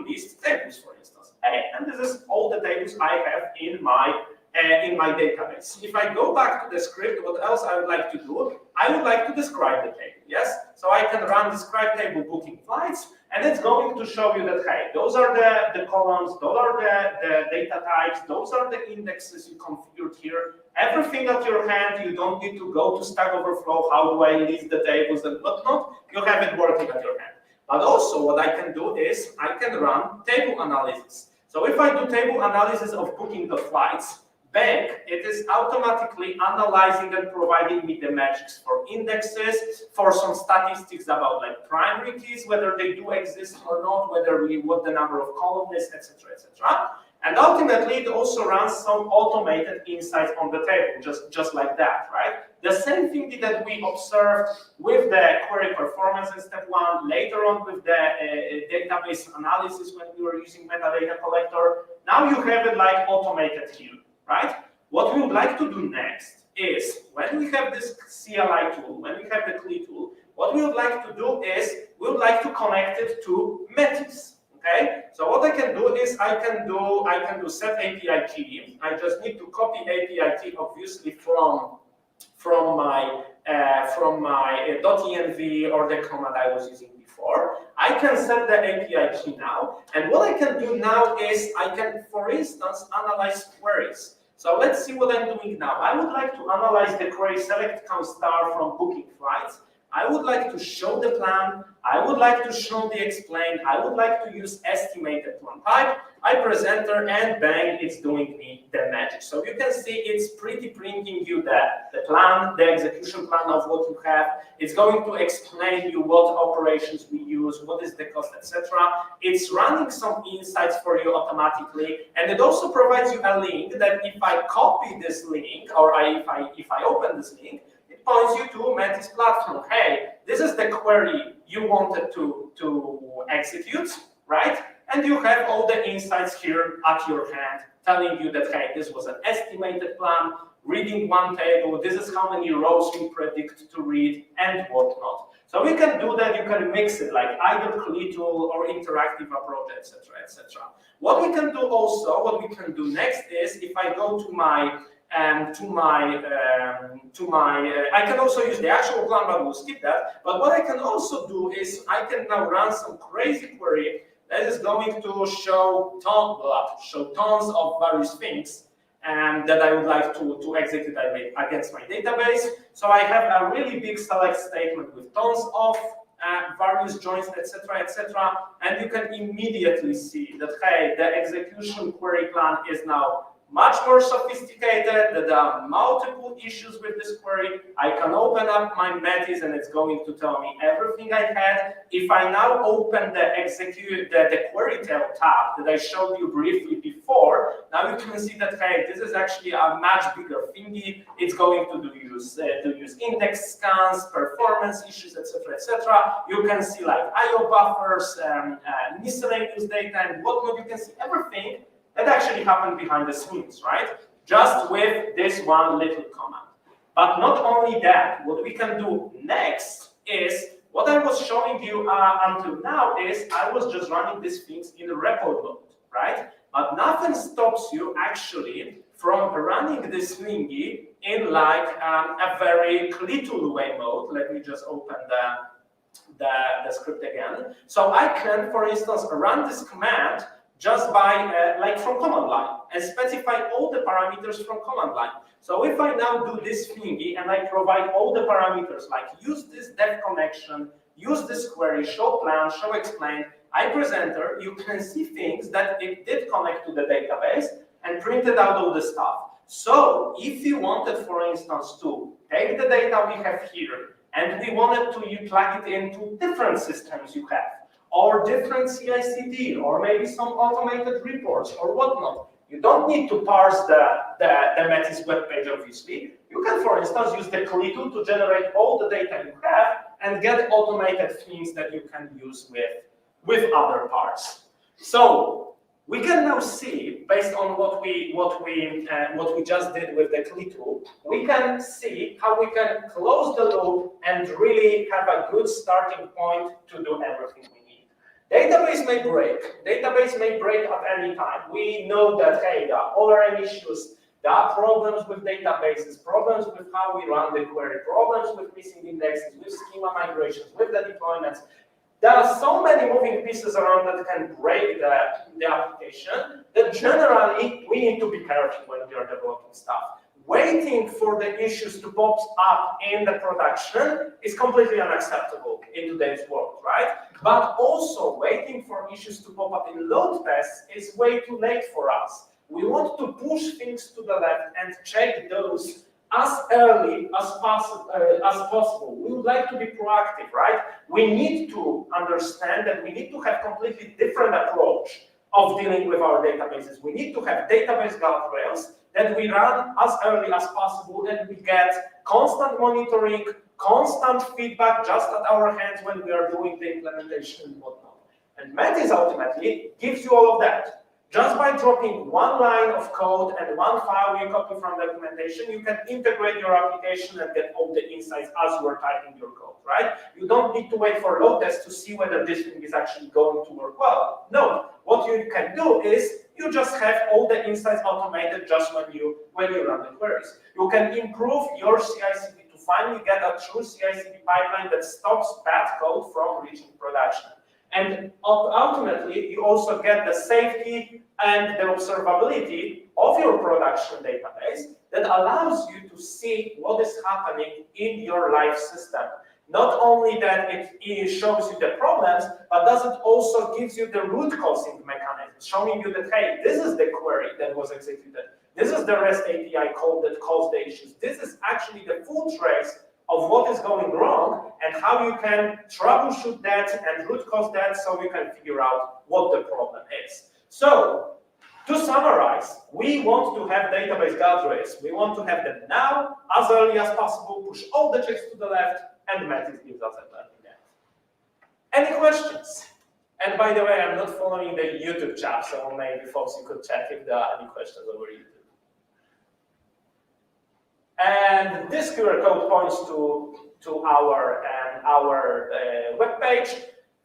list tables, for instance. And this is all the tables I have in my database. If I go back to the script, what else I would like to do? I would like to describe the table, yes? So I can run describe table booking flights, and it's going to show you that, hey, those are the columns, those are the data types, those are the indexes you configured here. Everything at your hand, you don't need to go to Stack Overflow, how do I list the tables and whatnot, you have it working at your hand. But also what I can do is, I can run table analysis. So if I do table analysis of booking the flights, bang, it is automatically analyzing and providing me the metrics for indexes, for some statistics about like primary keys, whether they do exist or not, what the number of columns is, etc., etc. And ultimately, it also runs some automated insights on the table, just like that, right? The same thing that we observed with the query performance in step one, later on with the database analysis when we were using metadata collector. Now you have it like automated here, right? What we would like to do next is, when we have this CLI tool, when we have the CLI tool, what we would like to do is, we would like to connect it to Metis. Okay, so what I can do is I can do set API key. I just need to copy API key, obviously from my .env or the command I was using before. I can set the API key now, and what I can do now is I can, for instance, analyze queries. So let's see what I'm doing now. I would like to analyze the query select count star from booking flights. I would like to show the plan, I would like to show the explain, I would like to use estimated one type. I press enter and bang, it's doing me the magic. So you can see it's pretty printing you the plan, the execution plan of what you have. It's going to explain you what operations we use, what is the cost, etc. It's running some insights for you automatically, and it also provides you a link that if I copy this link, or if I open this link, points you to Metis platform. Hey, this is the query you wanted to execute, right? And you have all the insights here at your hand, telling you that, hey, this was an estimated plan, reading one table, this is how many rows we predict to read, and whatnot. So we can do that, you can mix it, like either CLI tool or interactive approach, etc., etc. What we can do also, what we can do next is, if I go to my I can also use the actual plan, but we'll skip that. But what I can also do is I can now run some crazy query that is going to show tons of various things that I would like to execute against my database. So I have a really big select statement with tons of various joins, etc., etc. And you can immediately see that, hey, the execution query plan is now much more sophisticated, that there are multiple issues with this query. I can open up my Metis and it's going to tell me everything I had. If I now open the query tab that I showed you briefly before, now you can see that, hey, this is actually a much bigger thingy. It's going to use index scans, performance issues, etc., etc. You can see like IO buffers, miscellaneous data and whatnot. You can see everything that actually happened behind the scenes, right? Just with this one little command. But not only that, what we can do next is, what I was showing you until now is, I was just running these things in repo mode, right? But nothing stops you actually from running this thingy in like a very little way mode. Let me just open the script again. So I can, for instance, run this command just by like from command line and specify all the parameters from command line. So if I now do this thingy and I provide all the parameters like use this dev connection, use this query, show plan, show explain, I press enter, you can see things that it did connect to the database and printed out all the stuff. So if you wanted, for instance, to take the data we have here and we wanted to plug it into different systems you have, or different CI/CD, or maybe some automated reports or whatnot, you don't need to parse the Metis web page, obviously. You can, for instance, use the CLI tool to generate all the data you have and get automated things that you can use with other parts. So we can now see, based on what we just did with the CLI tool, we can see how we can close the loop and really have a good starting point to do everything we need. Database may break at any time. We know that, hey, there are ORM issues, there are problems with databases, problems with how we run the query, problems with missing indexes, with schema migrations, with the deployments. There are so many moving pieces around that can break the application that generally we need to be careful when we are developing stuff. Waiting for the issues to pop up in the production is completely unacceptable in today's world, right? But also waiting for issues to pop up in load tests is way too late for us. We want to push things to the left and check those as early as possible. We would like to be proactive, right? We need to understand that we need to have completely different approach of dealing with our databases. We need to have database guardrails that we run as early as possible and we get constant monitoring, constant feedback just at our hands when we are doing the implementation and whatnot. And Metis ultimately gives you all of that. Just by dropping one line of code and one file you copy from the documentation, you can integrate your application and get all the insights as you are typing your code, right? You don't need to wait for load tests to see whether this thing is actually going to work well. No, what you can do is you just have all the insights automated just when you run the queries. You can improve your CI/CD to finally get a true CI/CD pipeline that stops bad code from reaching production. And ultimately, you also get the safety and the observability of your production database that allows you to see what is happening in your live system. Not only that it shows you the problems, but does it also gives you the root causing mechanism, showing you that, hey, this is the query that was executed. This is the REST API code that caused the issues. This is actually the full trace of what is going wrong and how you can troubleshoot that and root cause that so you can figure out what the problem is. So, to summarize, we want to have database guardrails. We want to have them now, as early as possible, push all the checks to the left, and Metis gives us a learning that. Any questions? And by the way, I'm not following the YouTube chat, so maybe folks you could check if there are any questions over YouTube. And this QR code points to our web page.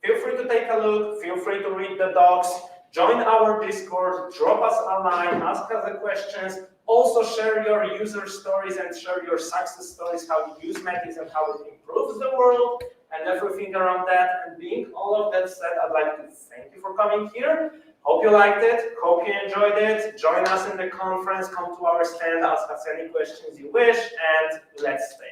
Feel free to take a look. Feel free to read the docs. Join our Discord. Drop us a line. Ask us the questions. Also share your user stories and share your success stories, how you use Metis and how it improves the world and everything around that. And being all of that said, I'd like to thank you for coming here. Hope you liked it. Hope you enjoyed it. Join us in the conference. Come to our stand. Ask us any questions you wish. And let's stay.